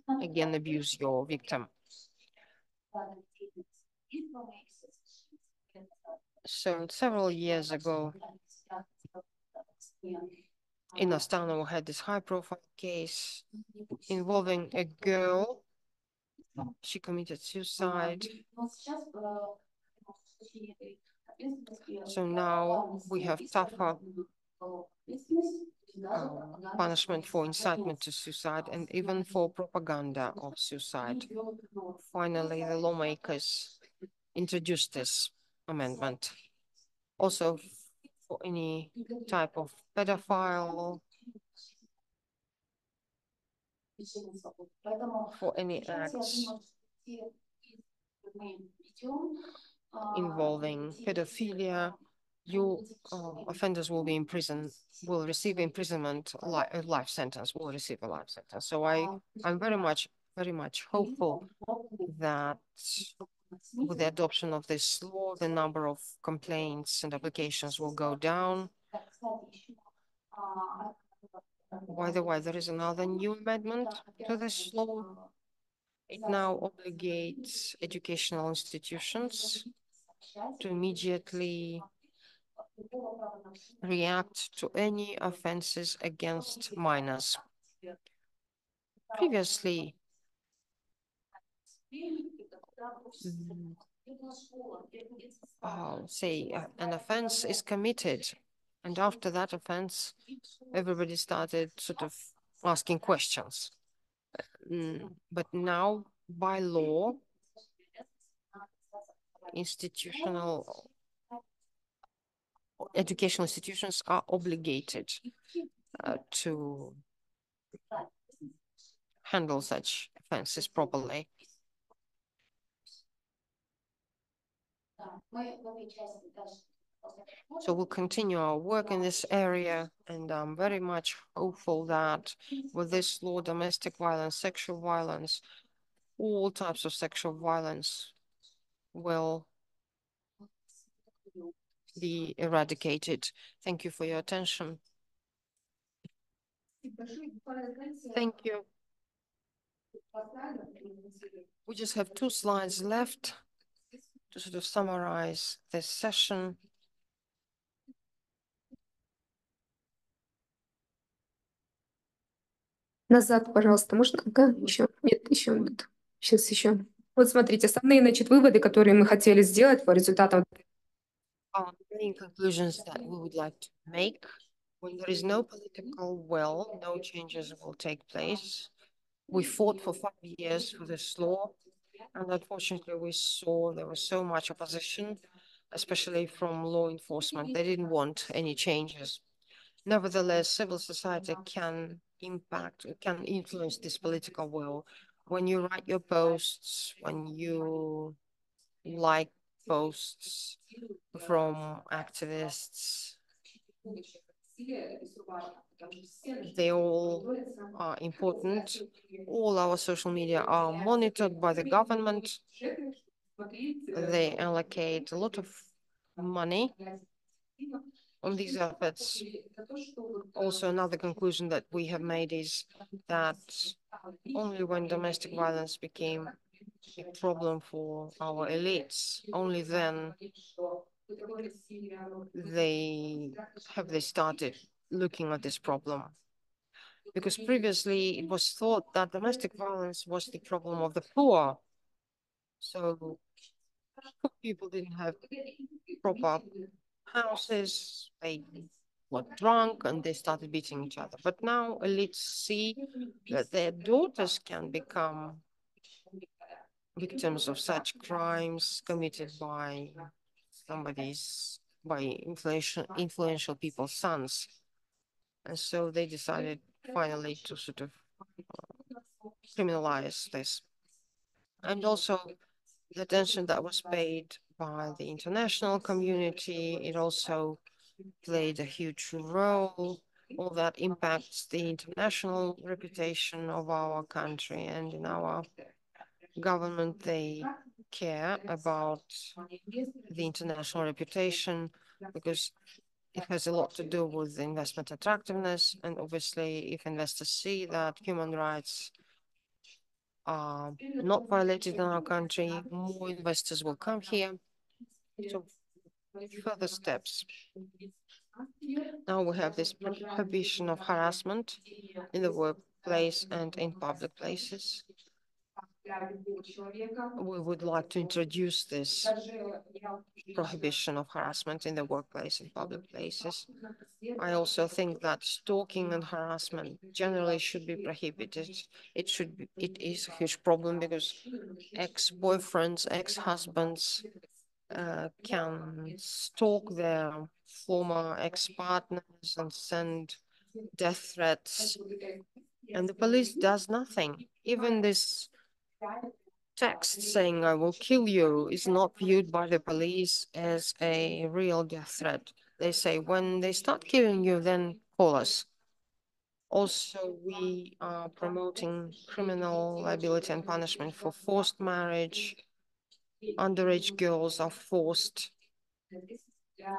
and again abuse your victim. So several years ago, in Astana, we had this high-profile case involving a girl. She committed suicide. So now we have tougher punishment for incitement to suicide and even for propaganda of suicide. Finally, the lawmakers introduced this amendment. Also, for any type of pedophile, for any acts involving pedophilia, offenders will be imprisoned, will receive imprisonment, a life sentence. So I'm very much hopeful that with the adoption of this law, the number of complaints and applications will go down. By the way, there is another new amendment to this law. It now obligates educational institutions to immediately react to any offenses against minors. Previously, an offense is committed, and after that offense, everybody started sort of asking questions. But now by law, educational institutions are obligated to handle such offenses properly. So we'll continue our work in this area, and I'm very much hopeful that with this law, domestic violence, sexual violence, all types of sexual violence will be eradicated. Thank you for your attention. Thank you. We just have 2 slides left to sort of summarize this session. Назад, пожалуйста, можно? Ага, еще. Нет, еще. Сейчас еще. Вот смотрите, основные, значит, выводы, которые мы хотели сделать по результатам. Main conclusions that we would like to make: when there is no political will, no changes will take place. We fought for 5 years for this law, and unfortunately we saw there was so much opposition, especially from law enforcement. They didn't want any changes. Nevertheless, civil society can influence this political will. When you write your posts, when you like posts from activists, they all are important. All our social media are monitored by the government. They allocate a lot of money on these efforts. Also, another conclusion that we have made is that only when domestic violence became a problem for our elites, only then they started looking at this problem. Because previously it was thought that domestic violence was the problem of the poor. So poor people didn't have proper houses, they got drunk and they started beating each other. But now elites see that their daughters can become victims of such crimes committed by influential people's sons. And so they decided finally to sort of criminalize this. And also the attention that was paid by the international community, it also played a huge role. All that impacts the international reputation of our country, and in our government, they care about the international reputation because it has a lot to do with investment attractiveness. And obviously, if investors see that human rights are not violated in our country, more investors will come here. So further steps. Now we have this prohibition of harassment in the workplace and in public places. We would like to introduce this prohibition of harassment in the workplace and public places. I also think that stalking and harassment generally should be prohibited. It is a huge problem because ex-boyfriends, ex-husbands can stalk their former ex-partners and send death threats, and the police does nothing. Even this text saying "I will kill you" is not viewed by the police as a real death threat. They say when they start killing you, then call us. Also, we are promoting criminal liability and punishment for forced marriage. Underage girls are forced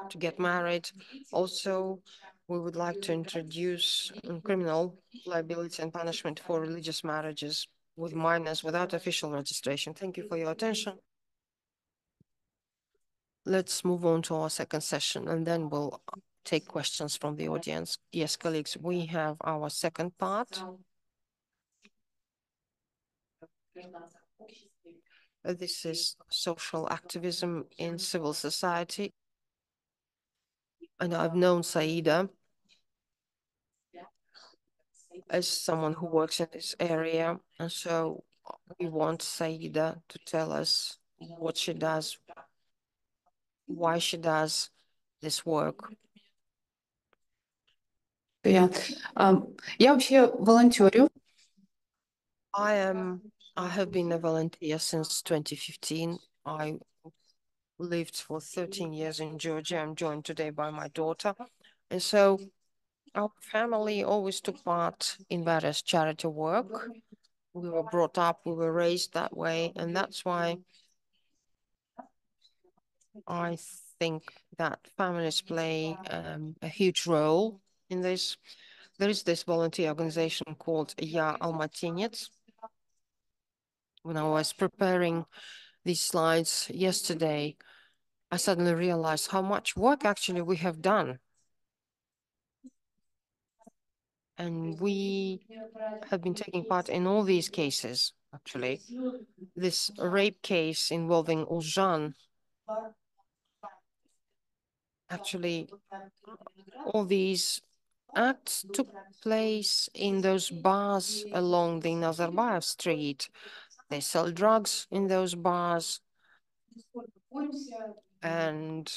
to get married. Also, we would like to introduce criminal liability and punishment for religious marriages with minors without official registration. Thank you for your attention. Let's move on to our second session, and then we'll take questions from the audience. Yes, colleagues, we have our second part. This is social activism in civil society. And I've known Saida as someone who works in this area. And so we want Saida to tell us what she does, why she does this work. Я вообще волонтерю. I have been a volunteer since 2015. I lived for 13 years in Georgia. I'm joined today by my daughter. And so our family always took part in various charity work. We were brought up, we were raised that way, and that's why I think that families play a huge role in this. There is this volunteer organization called YaAlmatinets. When I was preparing these slides yesterday, I suddenly realized how much work actually we have done. And we have been taking part in all these cases, actually. This rape case involving Ulzhan, actually, all these acts took place in those bars along the Nazarbayev Street. They sell drugs in those bars. And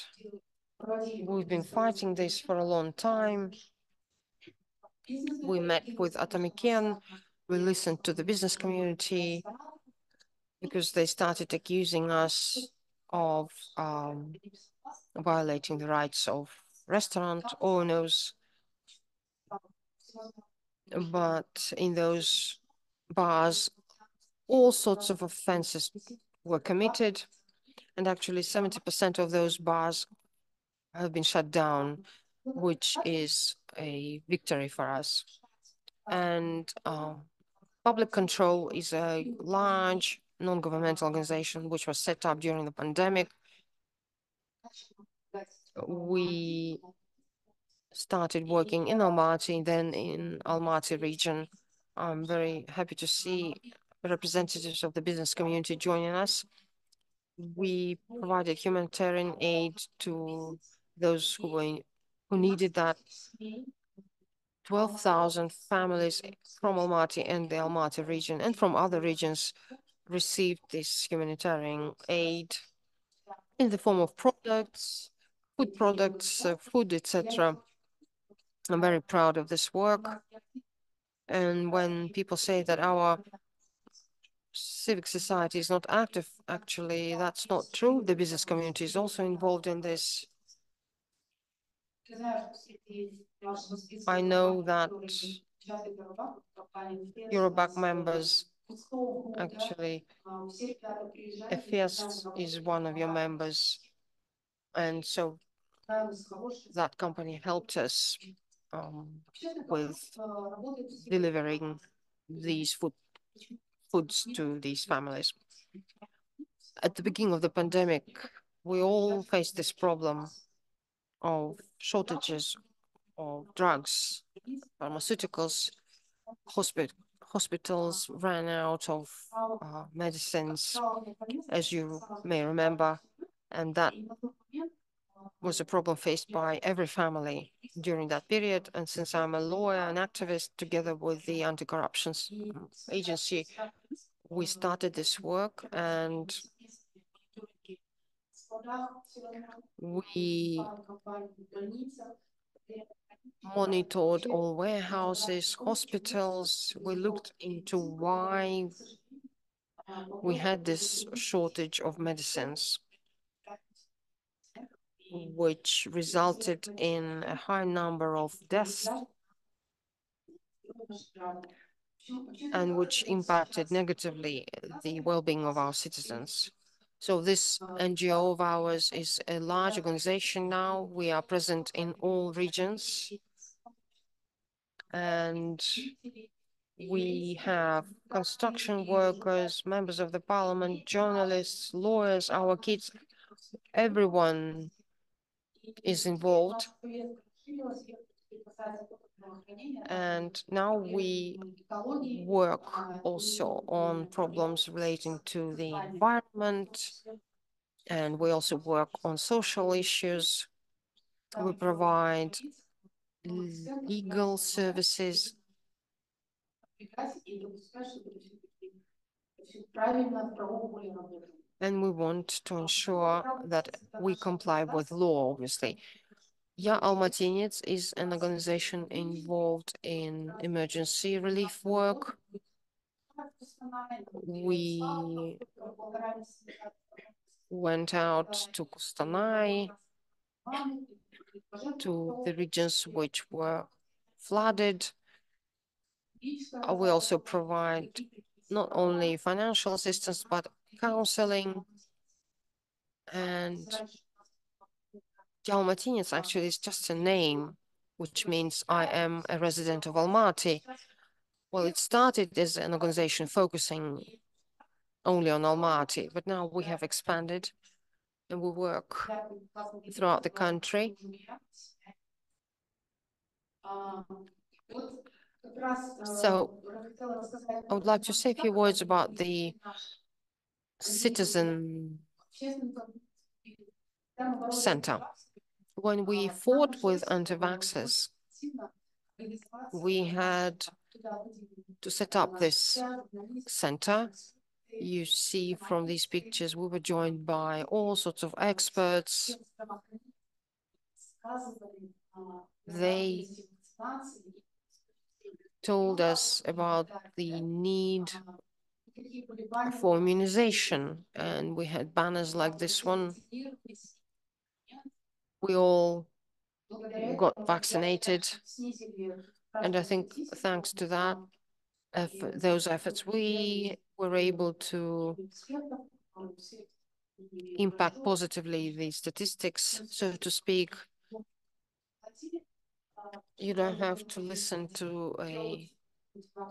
we've been fighting this for a long time. We met with Atomikian. We listened to the business community because they started accusing us of violating the rights of restaurant owners. But in those bars, all sorts of offenses were committed. And actually 70% of those bars have been shut down, which is a victory for us. And Public Control is a large non-governmental organization which was set up during the pandemic. We started working in Almaty, then in Almaty region. I'm very happy to see representatives of the business community joining us. We provided humanitarian aid to those who needed that. 12,000 families from Almaty and the Almaty region and from other regions received this humanitarian aid in the form of products, food, etc. I'm very proud of this work. And when people say that our civic society is not active, actually, that's not true. The business community is also involved in this. I know that EUROBAK members, actually, EFES is one of your members. And so that company helped us with delivering these foods to these families. At the beginning of the pandemic, we all faced this problem of shortages of drugs, pharmaceuticals. Hospitals ran out of medicines, as you may remember, and that was a problem faced by every family during that period. And since I'm a lawyer and activist, together with the anti-corruption agency, we started this work, and we monitored all warehouses, hospitals. We looked into why we had this shortage of medicines, which resulted in a high number of deaths and which impacted negatively the well-being of our citizens. So this NGO of ours is a large organization now. We are present in all regions. And we have construction workers, members of the parliament, journalists, lawyers, our kids, everyone is involved. And now we work also on problems relating to the environment, and we also work on social issues. We provide legal services. And we want to ensure that we comply with law, obviously. YaAlmatinets is an organization involved in emergency relief work. We went out to Kostanay, to the regions which were flooded. We also provide not only financial assistance, but counseling. And YaAlmatinets actually is just a name, which means I am a resident of Almaty. Well, it started as an organization focusing only on Almaty, but now we have expanded and we work throughout the country. So I would like to say a few words about the Citizen Center. When we fought with anti-vaxxers, we had to set up this center. You see from these pictures, we were joined by all sorts of experts. They told us about the need for immunization, and we had banners like this one. We all got vaccinated, and I think thanks to that, those efforts, we were able to impact positively the statistics, so to speak. You don't have to listen to a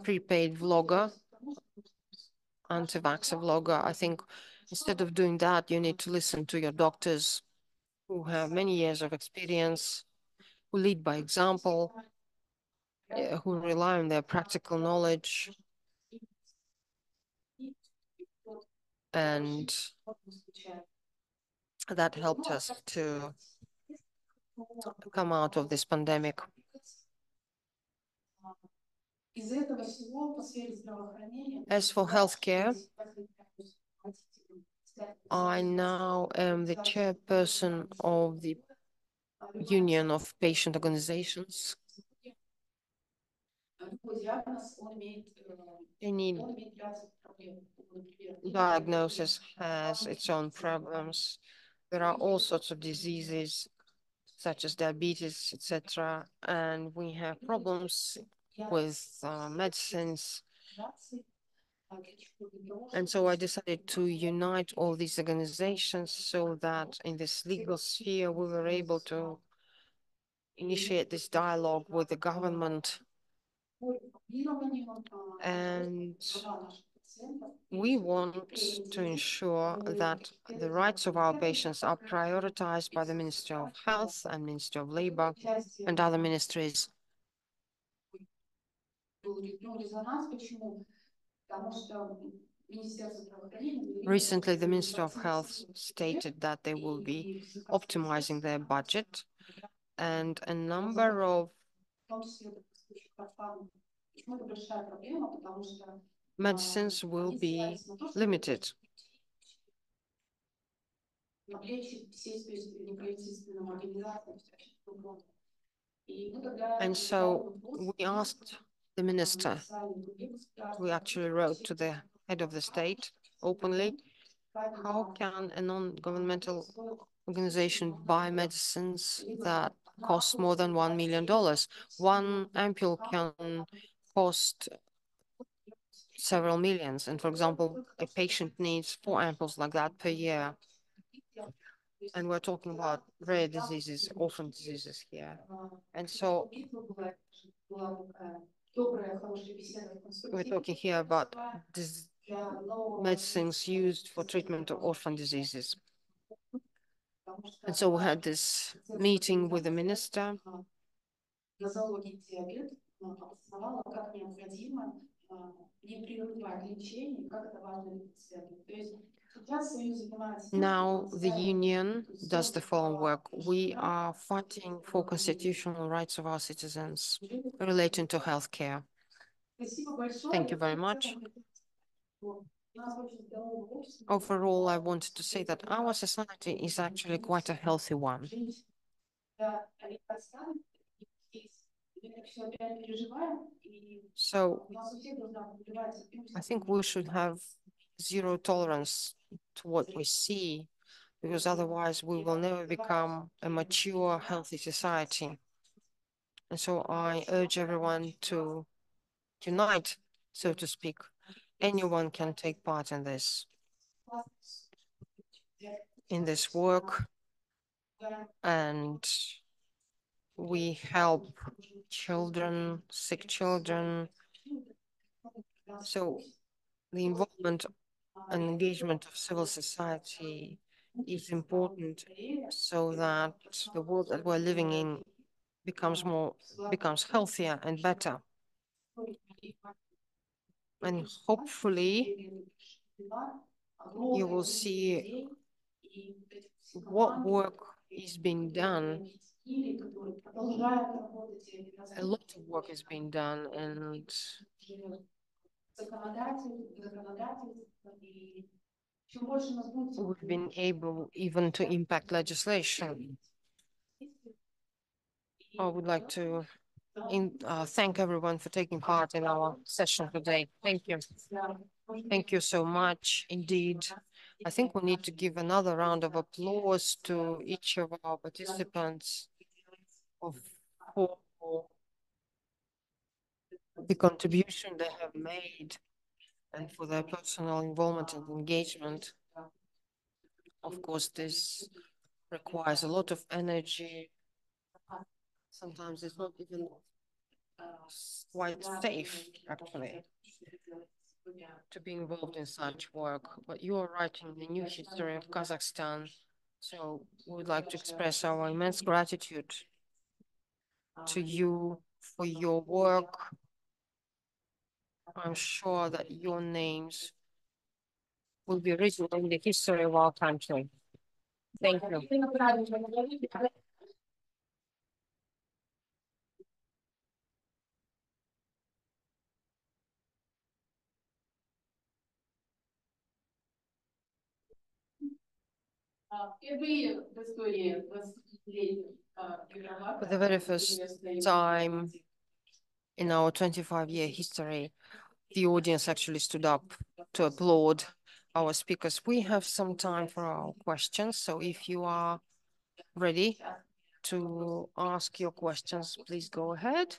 prepaid vlogger, anti-vaxxer vlogger. I think instead of doing that, you need to listen to your doctors who have many years of experience, who lead by example, who rely on their practical knowledge. And that helped us to come out of this pandemic. As for healthcare, I now am the chairperson of the Union of Patient Organizations. Any diagnosis has its own problems. There are all sorts of diseases, such as diabetes, etc., and we have problems with medicines. And so I decided to unite all these organizations so that in this legal sphere we were able to initiate this dialogue with the government. And we want to ensure that the rights of our patients are prioritized by the Ministry of Health and Ministry of Labor and other ministries. Recently, the Ministry of Health stated that they will be optimizing their budget, and a number of medicines will be limited. And so we asked the minister, we actually wrote to the head of the state openly, how can a non-governmental organization buy medicines that cost more than $1 million? One ampule can cost several millions. And for example, a patient needs 4 ampules like that per year. And we're talking about rare diseases, orphan diseases here. And so we're talking here about medicines used for treatment of orphan diseases. And so we had this meeting with the minister. Now the union does the following work. We are fighting for constitutional rights of our citizens relating to healthcare. Thank you very much. Overall, I wanted to say that our society is actually quite a healthy one. So I think we should have zero tolerance to what we see, because otherwise we will never become a mature, healthy society. And so I urge everyone to unite, so to speak. Anyone can take part in this work, and we help children, sick children. So the involvement and engagement of civil society is important, so that the world that we're living in becomes healthier and better. And hopefully you will see what work is being done. A lot of work is being done, and we've been able even to impact legislation. I would like to thank everyone for taking part in our session today. Thank you. Thank you so much indeed. I think we need to give another round of applause to each of our participants for the contribution they have made and for their personal involvement and engagement. Of course, this requires a lot of energy. Sometimes it's not even quite safe, actually, to be involved in such work. But you are writing the new history of Kazakhstan, so we would like to express our immense gratitude to you for your work. I'm sure that your names will be written in the history of our country. Thank you. For the very first time in our 25-year history, the audience actually stood up to applaud our speakers. We have some time for our questions, so if you are ready to ask your questions, please go ahead.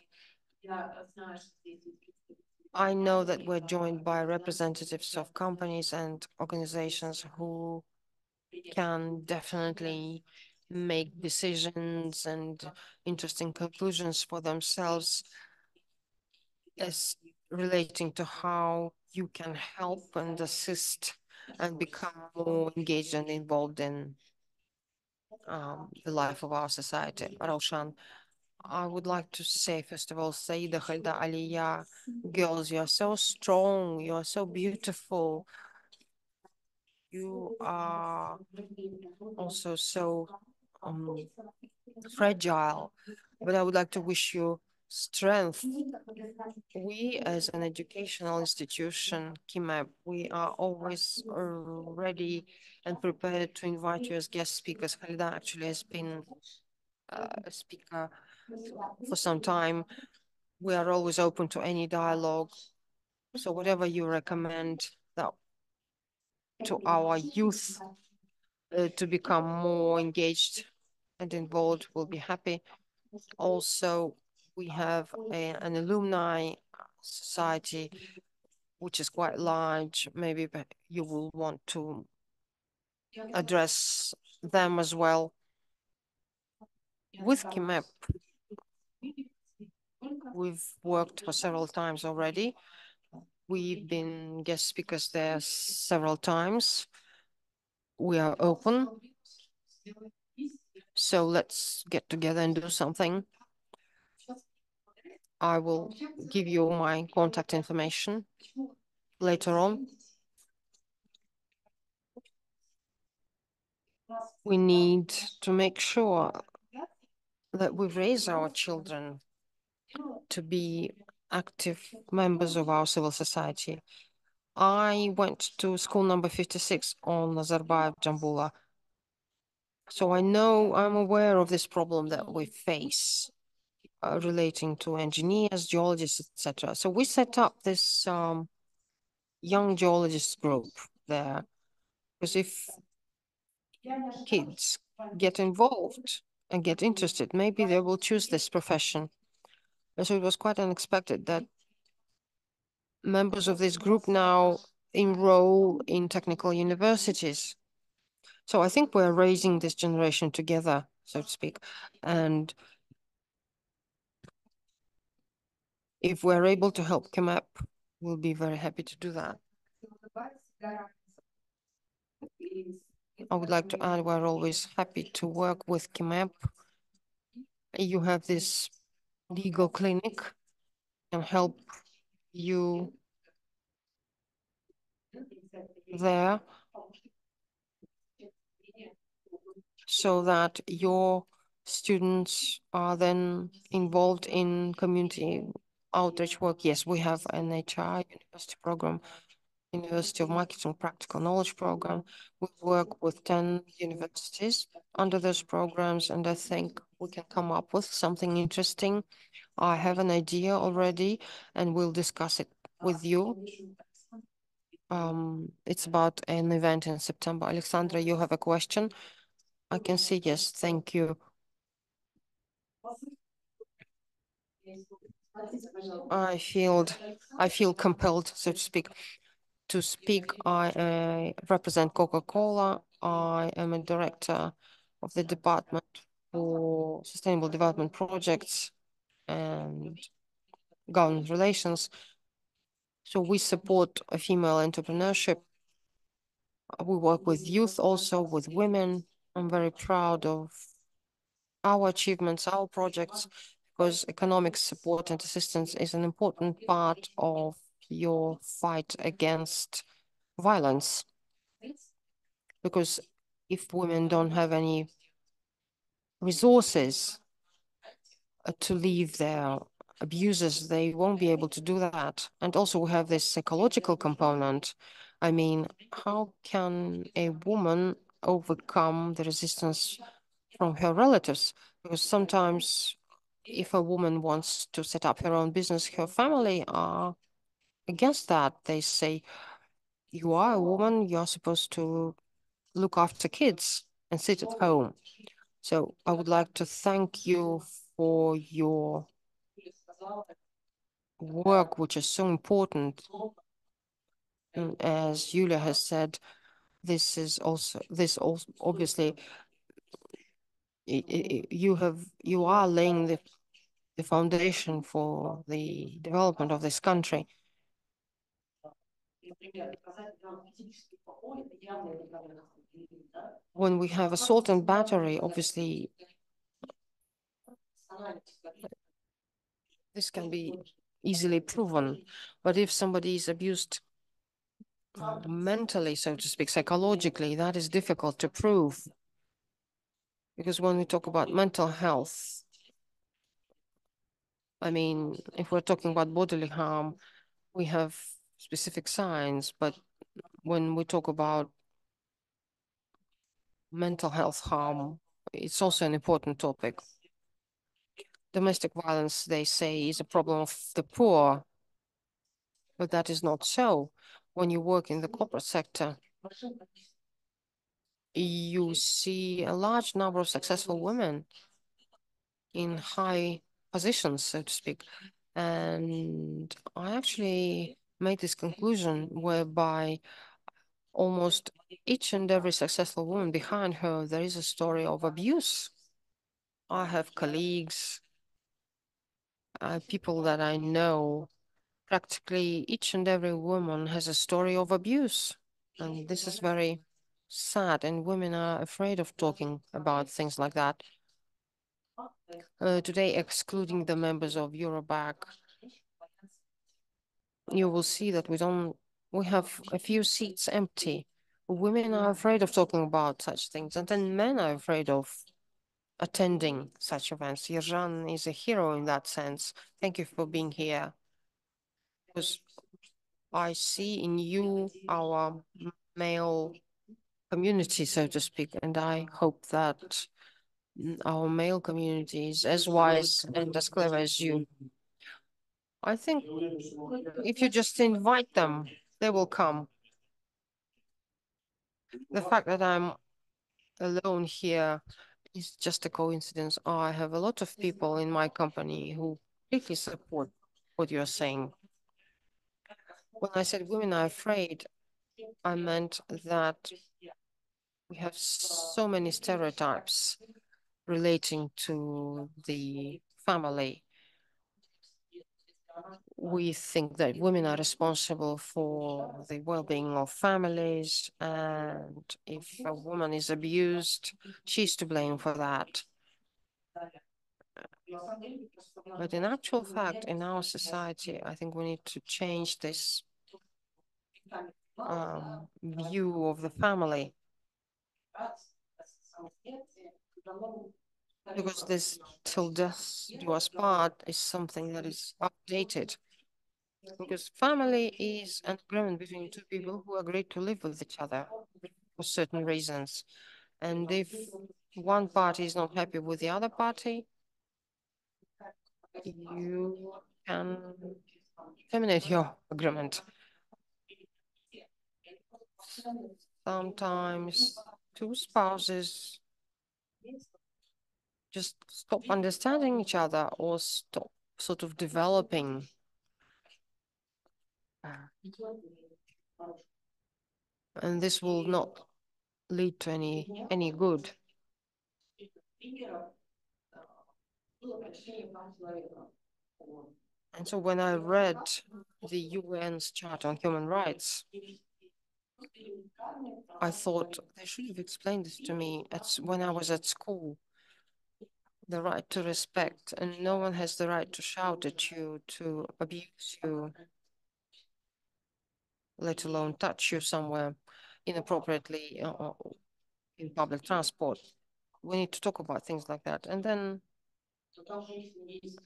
I know that we're joined by representatives of companies and organizations who can definitely make decisions and interesting conclusions for themselves as relating to how you can help and assist and become more engaged and involved in the life of our society. Roshan, I would like to say, first of all, Saida, Khalida, Aliya, girls, you are so strong, you are so beautiful. You are also so fragile, but I would like to wish you strength. We, as an educational institution, KIMEP, we are always ready and prepared to invite you as guest speakers. Khalida actually has been a speaker for some time. We are always open to any dialogue. So whatever you recommend that to our youth to become more engaged and involved, we'll be happy. Also, we have an alumni society, which is quite large. Maybe you will want to address them as well. With KIMEP, we've worked for several times already. We've been guest speakers there several times. We are open. So let's get together and do something. I will give you my contact information later on. We need to make sure that we raise our children to be active members of our civil society. I went to school number 56 on Nazarbayev Jambula. So I'm aware of this problem that we face relating to engineers, geologists, etc. So we set up this young geologists group there, because if kids get involved and get interested, maybe they will choose this profession. And so it was quite unexpected that members of this group now enroll in technical universities. So I think we're raising this generation together, so to speak. And if we're able to help CAMAP, we'll be very happy to do that. I would like to add, we're always happy to work with CAMAP. You have this legal clinic and help you there so that your students are then involved in community outreach work. Yes, we have an HR university program, University of Marketing Practical Knowledge program. We work with 10 universities under those programs, and I think we can come up with something interesting. I have an idea already, and we'll discuss it with you. It's about an event in September. Alexandra, you have a question? I can see, yes, thank you. I feel compelled, so to speak, to speak. I represent Coca-Cola. I am a director of the Department for Sustainable Development Projects and Government Relations. So we support a female entrepreneurship. We work with youth, also with women. I'm very proud of our achievements, our projects, because economic support and assistance is an important part of your fight against violence. Because if women don't have any resources to leave their abusers, they won't be able to do that. And also we have this psychological component. I mean, how can a woman overcome the resistance from her relatives? Because sometimes if a woman wants to set up her own business, her family are against that. They say, you are a woman, you're supposed to look after kids and sit at home. So I would like to thank you for your work, which is so important. And as Yulia has said, this obviously you are laying the foundation for the development of this country. When we have assault and battery, obviously this can be easily proven. But if somebody is abused mentally, so to speak, psychologically, that is difficult to prove. Because when we talk about mental health, I mean, if we're talking about bodily harm, we have specific signs, but when we talk about mental health harm, it's also an important topic. Domestic violence, they say, is a problem of the poor, but that is not so. When you work in the corporate sector, you see a large number of successful women in high positions, so to speak. And I actually made this conclusion whereby almost each and every successful woman, behind her, there is a story of abuse. I have colleagues, people that I know, practically each and every woman has a story of abuse. And this is very sad, and women are afraid of talking about things like that. Today, excluding the members of EUROBAK, you will see that we have a few seats empty. Women are afraid of talking about such things, and then men are afraid of attending such events. Yerzhan is a hero in that sense. Thank you for being here. Because I see in you our male community, so to speak, and I hope that our male community is as wise and as clever as you. I think if you just invite them, they will come. The fact that I'm alone here is just a coincidence. I have a lot of people in my company who completely support what you're saying. When I said women are afraid, I meant that we have so many stereotypes relating to the family. We think that women are responsible for the well-being of families, and if a woman is abused, she's to blame for that. But in actual fact, in our society, I think we need to change this view of the family. Because this "till death do us part" is something that is outdated. Because family is an agreement between two people who agree to live with each other for certain reasons. And if one party is not happy with the other party, you can terminate your agreement. Sometimes two spouses just stop understanding each other or stop sort of developing. And this will not lead to any good. And so when I read the UN's Charter on Human Rights, I thought they should have explained this to me when I was at school. The right to respect, and no one has the right to shout at you, to abuse you, let alone touch you somewhere inappropriately in public transport. We need to talk about things like that. And then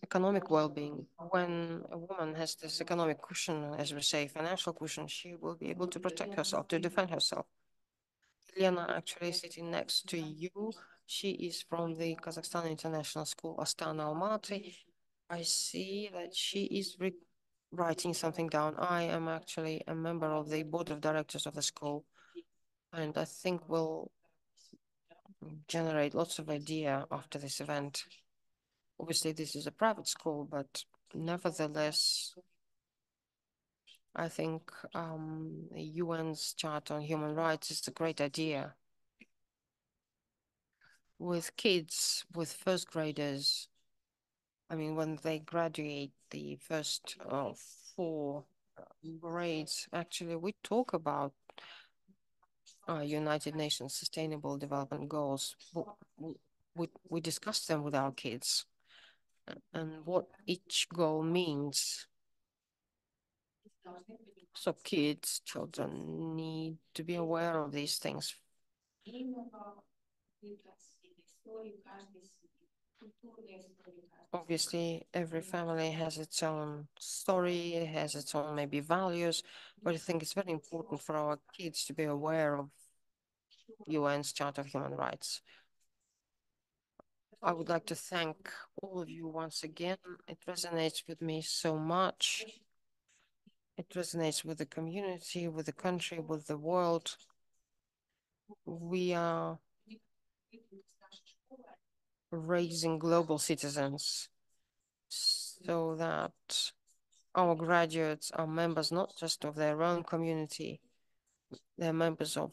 economic well-being. When a woman has this economic cushion, as we say, financial cushion, she will be able to protect herself, to defend herself. Lena actually sitting next to you. She is from the Kazakhstan International School, Astana Almaty. I see that she is writing something down. I am actually a member of the board of directors of the school, and I think we'll generate lots of idea after this event. Obviously, this is a private school, but nevertheless, I think the UN's Charter on Human Rights is a great idea. With kids, with first graders, I mean, when they graduate the first 4 grades, actually, we talk about United Nations Sustainable Development Goals. We discuss them with our kids and what each goal means. So kids, children need to be aware of these things. Obviously, every family has its own story, has its own maybe values, but I think it's very important for our kids to be aware of UN's Charter of Human Rights. I would like to thank all of you once again. It resonates with me so much. It resonates with the community, with the country, with the world. We are raising global citizens so that our graduates are members not just of their own community, they're members of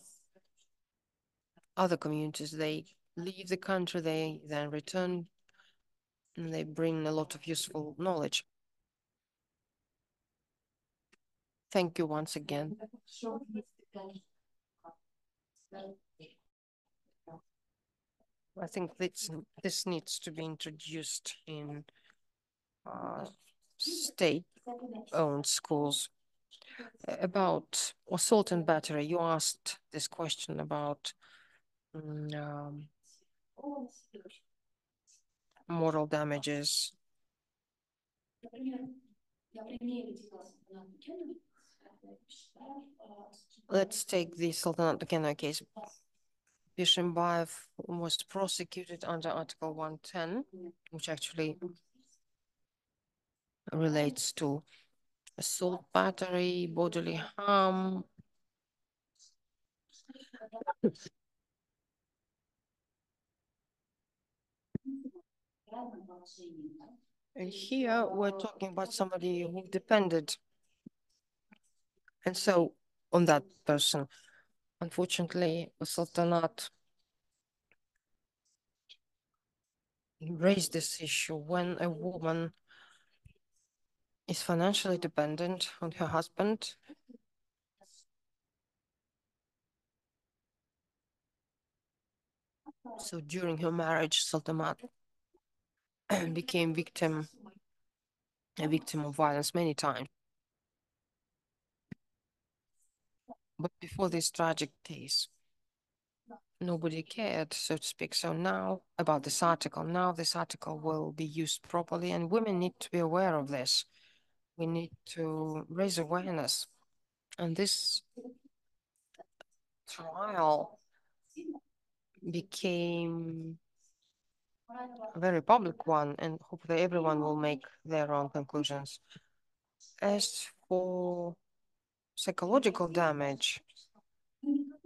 other communities. They leave the country, they then return, and they bring a lot of useful knowledge. Thank you once again. I think this needs to be introduced in state-owned schools. About assault and battery, you asked this question about moral damages. Let's take the Sultanate Taukeleva case. Bishimbayev was prosecuted under Article 110, which actually relates to assault, battery, bodily harm. And here we're talking about somebody who depended. And so on that person, unfortunately, the Sultanate raised this issue when a woman is financially dependent on her husband. So during her marriage, Sultanate became a victim of violence many times. But before this tragic case, nobody cared, so to speak. So now about this article, now this article will be used properly, and women need to be aware of this. We need to raise awareness. And this trial became a very public one, and hopefully everyone will make their own conclusions. As for psychological damage,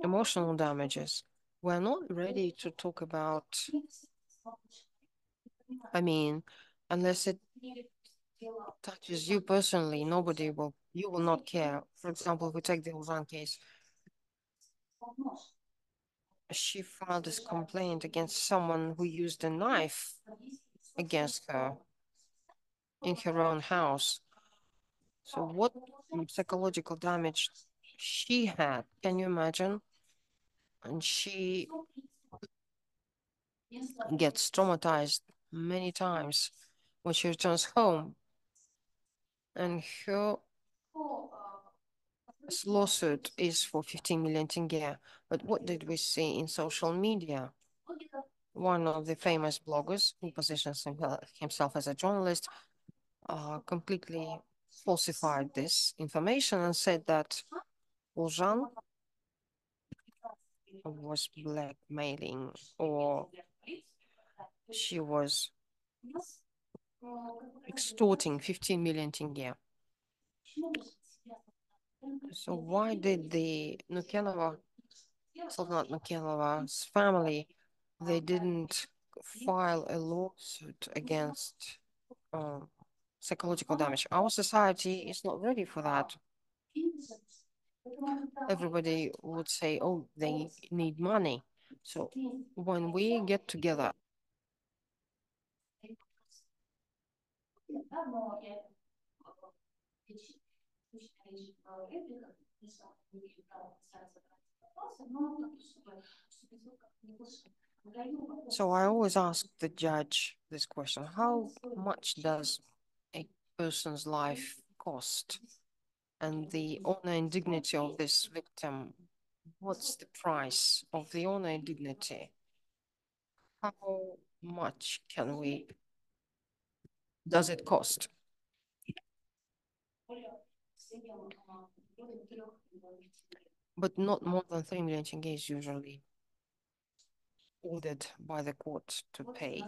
emotional damages, we're not ready to talk about, unless it touches you personally, you will not care. For example, if we take the Uzan case, she filed this complaint against someone who used a knife against her in her own house. So what psychological damage she had, can you imagine? And she gets traumatized many times when she returns home. And her lawsuit is for 15 million tenge. But what did we see in social media? One of the famous bloggers who positions himself as a journalist completely falsified this information and said that Uljan was blackmailing, or she was extorting 15 million tenge. So why did the Sultanate Nukelova's family, they didn't file a lawsuit against psychological damage? Our society is not ready for that. Everybody would say, oh, they need money. So when we get together, so I always ask the judge this question: how much does a person's life cost? And the honor and dignity of this victim, what's the price of the honor and dignity? How much does it cost? But not more than 3 million tenge is usually ordered by the court to pay.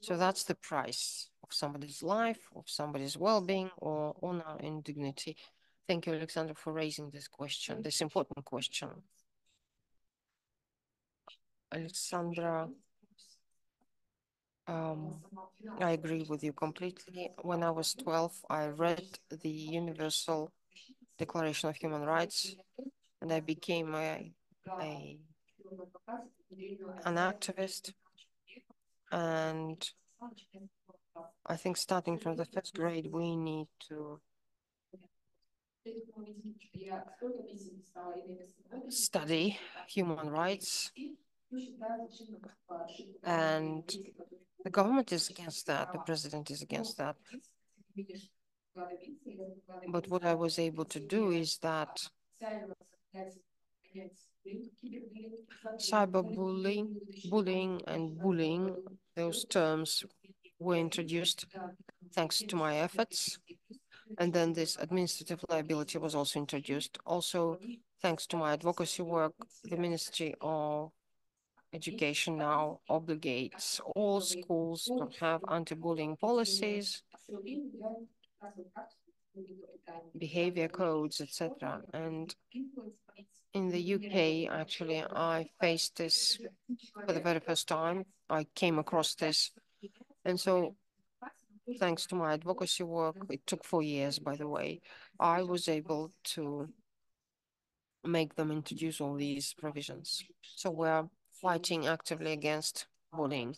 So that's the price of somebody's life, of somebody's well-being, or honor and dignity. Thank you, Alexander, for raising this question, this important question. Alexandra, I agree with you completely. When I was 12, I read the Universal Declaration of Human Rights, and I became an activist. And I think starting from the first grade, we need to study human rights. And the government is against that, the president is against that. But what I was able to do is that bullying and bullying, those terms were introduced thanks to my efforts. And then this administrative liability was also introduced. Also, thanks to my advocacy work, the Ministry of Education now obligates all schools to have anti-bullying policies, behavior codes, etc. And in the UK, actually, I faced this for the very first time. I came across this. And so, thanks to my advocacy work, it took 4 years, by the way, I was able to make them introduce all these provisions. So we're fighting actively against bullying.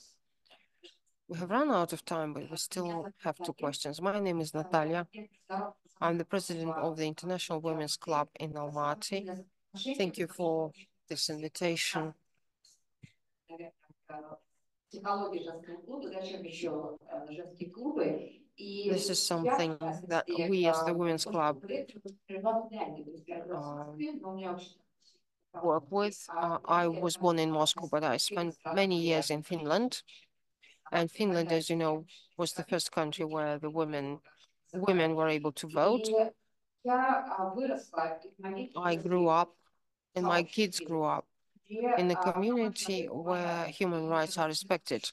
We have run out of time, but we still have 2 questions. My name is Natalia. I'm the president of the International Women's Club in Almaty. Thank you for this invitation. This is something that we as the Women's Club work with. I was born in Moscow, but I spent many years in Finland. And Finland, as you know, was the first country where the women were able to vote. I grew up, and my kids grew up in a community where human rights are respected.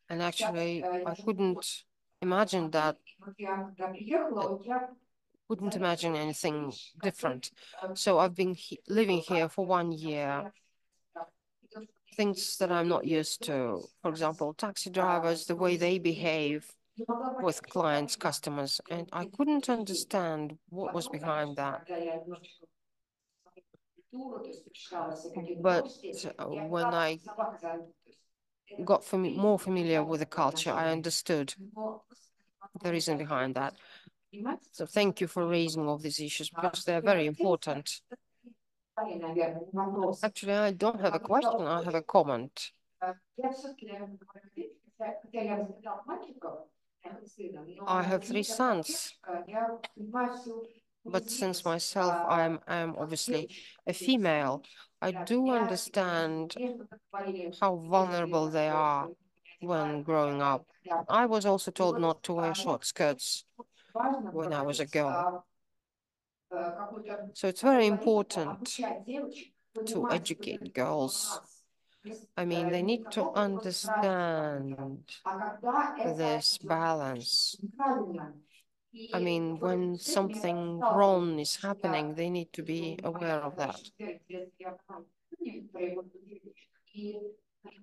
And actually, I couldn't imagine anything different. So I've been living here for 1 year. Things that I'm not used to, for example, taxi drivers, the way they behave with clients, customers, and I couldn't understand what was behind that. But when I got more familiar with the culture, I understood the reason behind that. So thank you for raising all these issues because they're very important. Actually, I don't have a question, I have a comment. I have 3 sons, but since myself I'm obviously a female, I do understand how vulnerable they are when growing up. I was also told not to wear short skirts when I was a girl. So it's very important to educate girls. I mean, they need to understand this balance. I mean, when something wrong is happening, they need to be aware of that.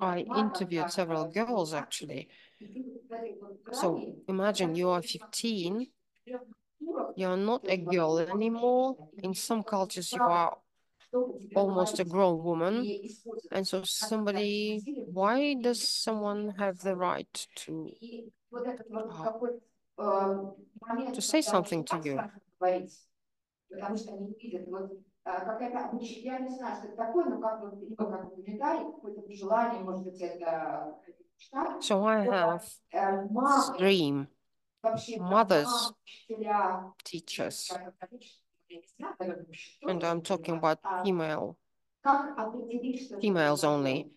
I interviewed several girls, actually. So imagine you are 15, you're not a girl anymore. In some cultures, you are almost a grown woman. And so why does someone have the right to say something to you? So I have this dream, mothers, teachers, and I'm talking about females only.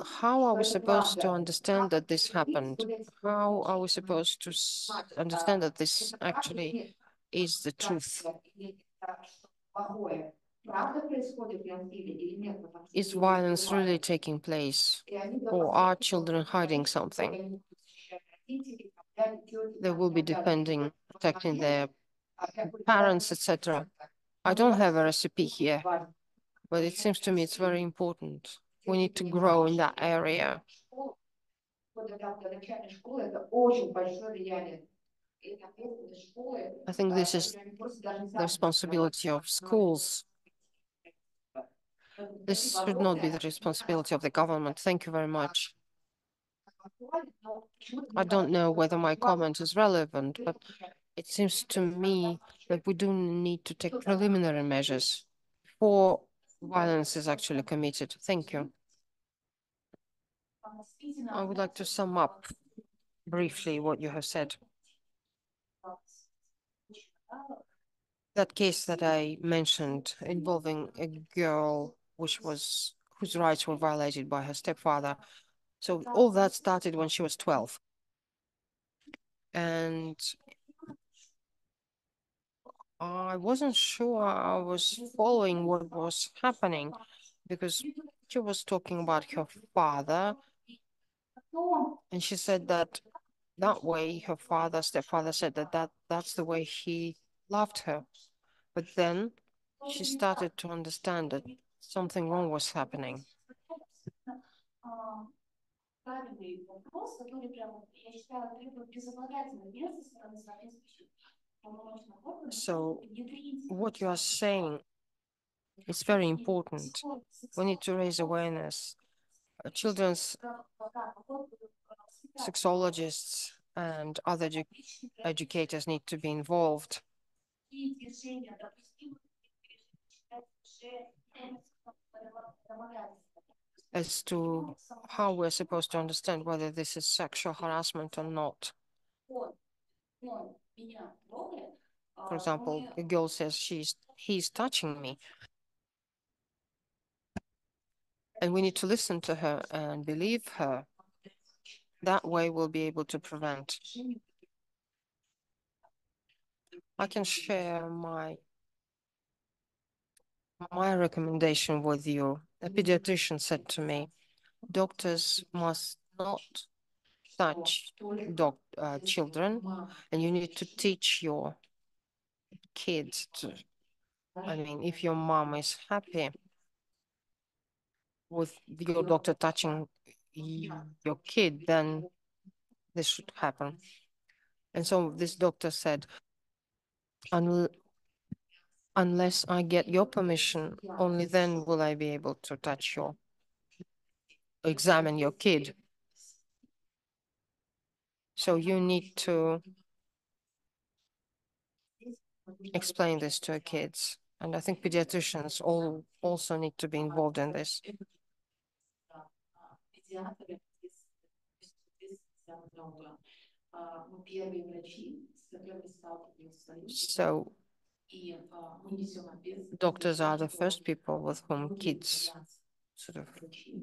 How are we supposed to understand that this happened? How are we supposed to understand that this actually is the truth? Is violence really taking place? Or are children hiding something? They will be defending, protecting their parents, etc. I don't have a recipe here, but it seems to me it's very important. We need to grow in that area. I think this is the responsibility of schools. This should not be the responsibility of the government. Thank you very much. I don't know whether my comment is relevant, but it seems to me that we do need to take preliminary measures before violence is actually committed. Thank you. I would like to sum up briefly what you have said. That case that I mentioned involving a girl whose rights were violated by her stepfather. So all that started when she was 12. And I wasn't sure I was following what was happening because she was talking about her father, and she said that that way her stepfather said that's the way he loved her. But then she started to understand that something wrong was happening. So what you are saying is very important. We need to raise awareness. Children's sexologists and other educators need to be involved. As to how we're supposed to understand whether this is sexual harassment or not. For example, a girl says he's touching me. And we need to listen to her and believe her. That way we'll be able to prevent. I can share my recommendation with you. A pediatrician said to me, doctors must not touch children, and you need to teach your kids to, I mean, if your mom is happy with your doctor touching your kid, then this should happen. And so this doctor said, unless I get your permission, only then will I be able to touch examine your kid. So you need to explain this to kids. And I think pediatricians also need to be involved in this. So doctors are the first people with whom kids sort of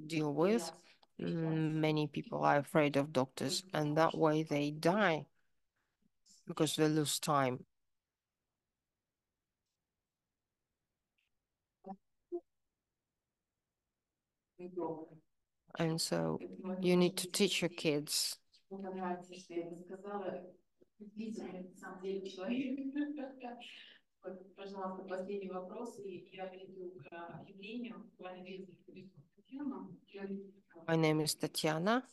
deal with. Many people are afraid of doctors, and that way they die because they lose time. And so you need to teach your kids. My name is Tatiana.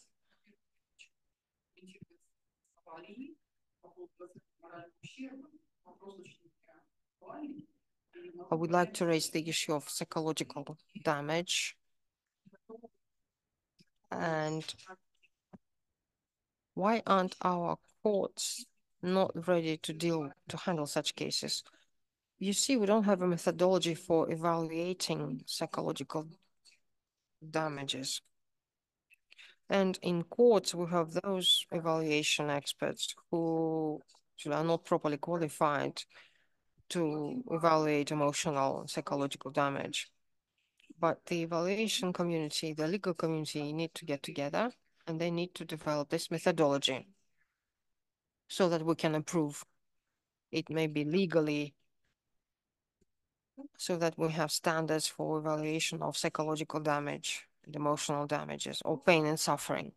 I would like to raise the issue of psychological damage. And why aren't our courts not ready to handle such cases? You see, we don't have a methodology for evaluating psychological damages. And in courts, we have those evaluation experts who are not properly qualified to evaluate emotional and psychological damage. But the evaluation community, the legal community need to get together and they need to develop this methodology so that we can approve it may be legally, so that we have standards for evaluation of psychological damage and emotional damages or pain and suffering.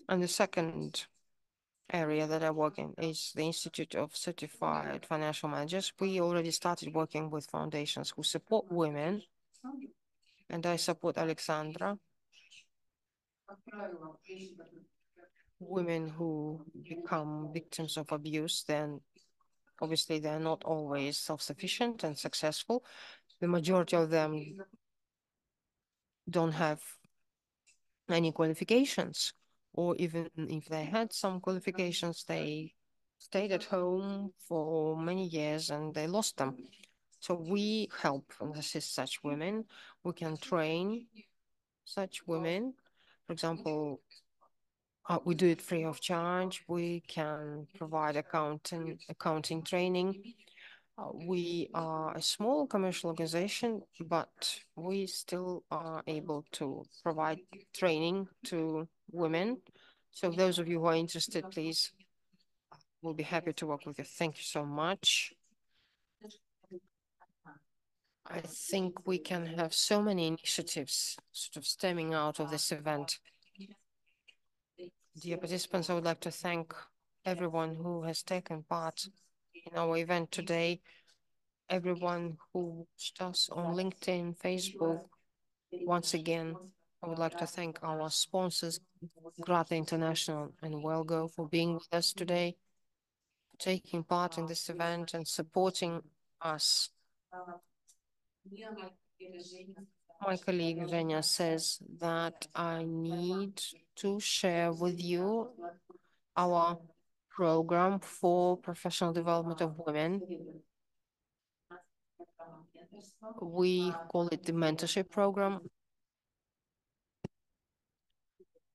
And the second area that I work in is the Institute of Certified Financial Managers. We already started working with foundations who support women, and I support Alexandra. Women who become victims of abuse, then obviously they're not always self-sufficient and successful. The majority of them don't have any qualifications, or even if they had some qualifications, they stayed at home for many years and they lost them. So we help and assist such women. We can train such women. For example, we do it free of charge. We can provide accounting training. We are a small commercial organization, but we still are able to provide training to women. So those of you who are interested, please, we'll be happy to work with you. Thank you so much. I think we can have so many initiatives sort of stemming out of this event. Dear participants, I would like to thank everyone who has taken part in our event today, everyone who watched us on LinkedIn, Facebook. Once again, I would like to thank our sponsors, Grata International and Wellgo, for being with us today, taking part in this event and supporting us. My colleague Zhenya says that I need to share with you our program for professional development of women. We call it the mentorship program.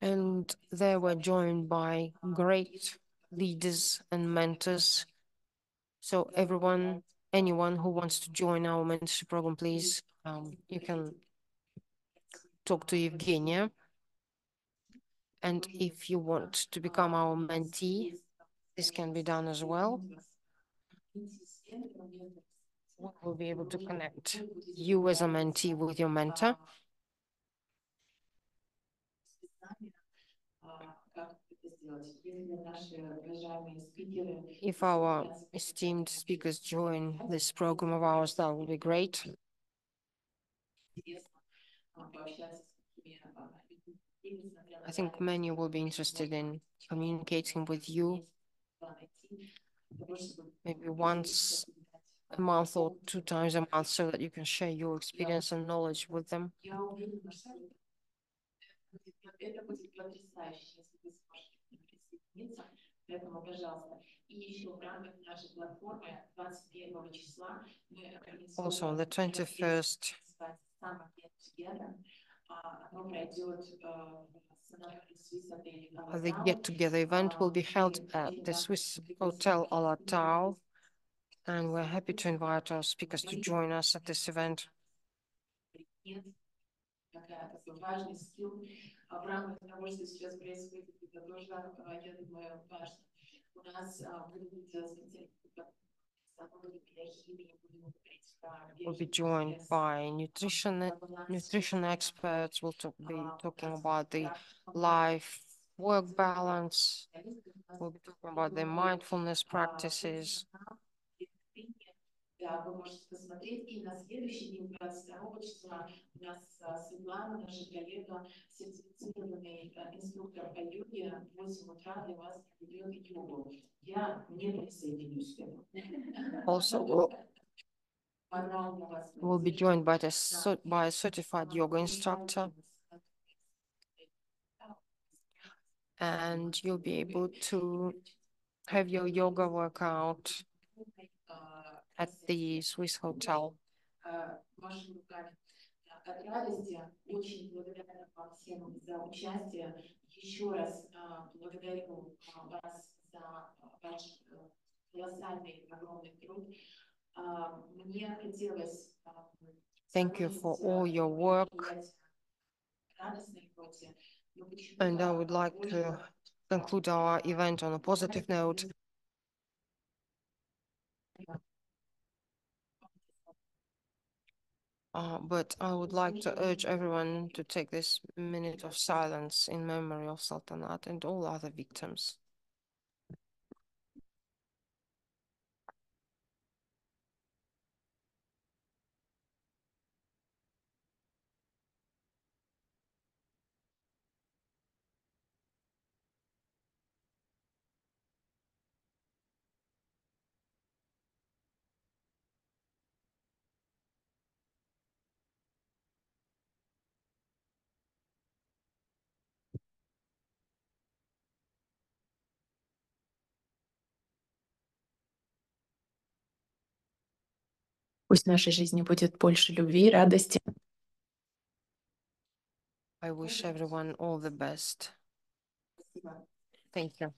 And they were joined by great leaders and mentors. So anyone who wants to join our mentorship program, please, you can talk to Evgenia. And if you want to become our mentee, this can be done as well. We will be able to connect you as a mentee with your mentor. If our esteemed speakers join this program of ours, that would be great. I think many will be interested in communicating with you, maybe once a month or 2 times a month, so that you can share your experience and knowledge with them. Also, on the 21st, the get-together event will be held at the Swiss Hotel Alatau, and we're happy to invite our speakers to join us at this event. We'll be joined by nutrition experts. We'll be talking about the life-work balance. We'll be talking about the mindfulness practices. Да, вы можете посмотреть. И на следующий день, 22 числа, у нас Светлана, наша коллега, сертифицированный инструктор по йоге, в 8 утра для вас ведет йогу. Я не присоединюсь к этому. Also, we'll be joined by a certified yoga instructor. And you'll be able to have your yoga workout at the Swiss Hotel. От радости очень благодарна вам всем за участие. Еще раз благодарю вас за ваш колоссальный, огромный труд. Мне хотелось... Thank you for all your work. And I would like to conclude our event on a positive note. But I would like to urge everyone to take this minute of silence in memory of Sultanat and all other victims. Пусть в нашей жизни будет больше любви, радости. I wish everyone all the best. Thank you.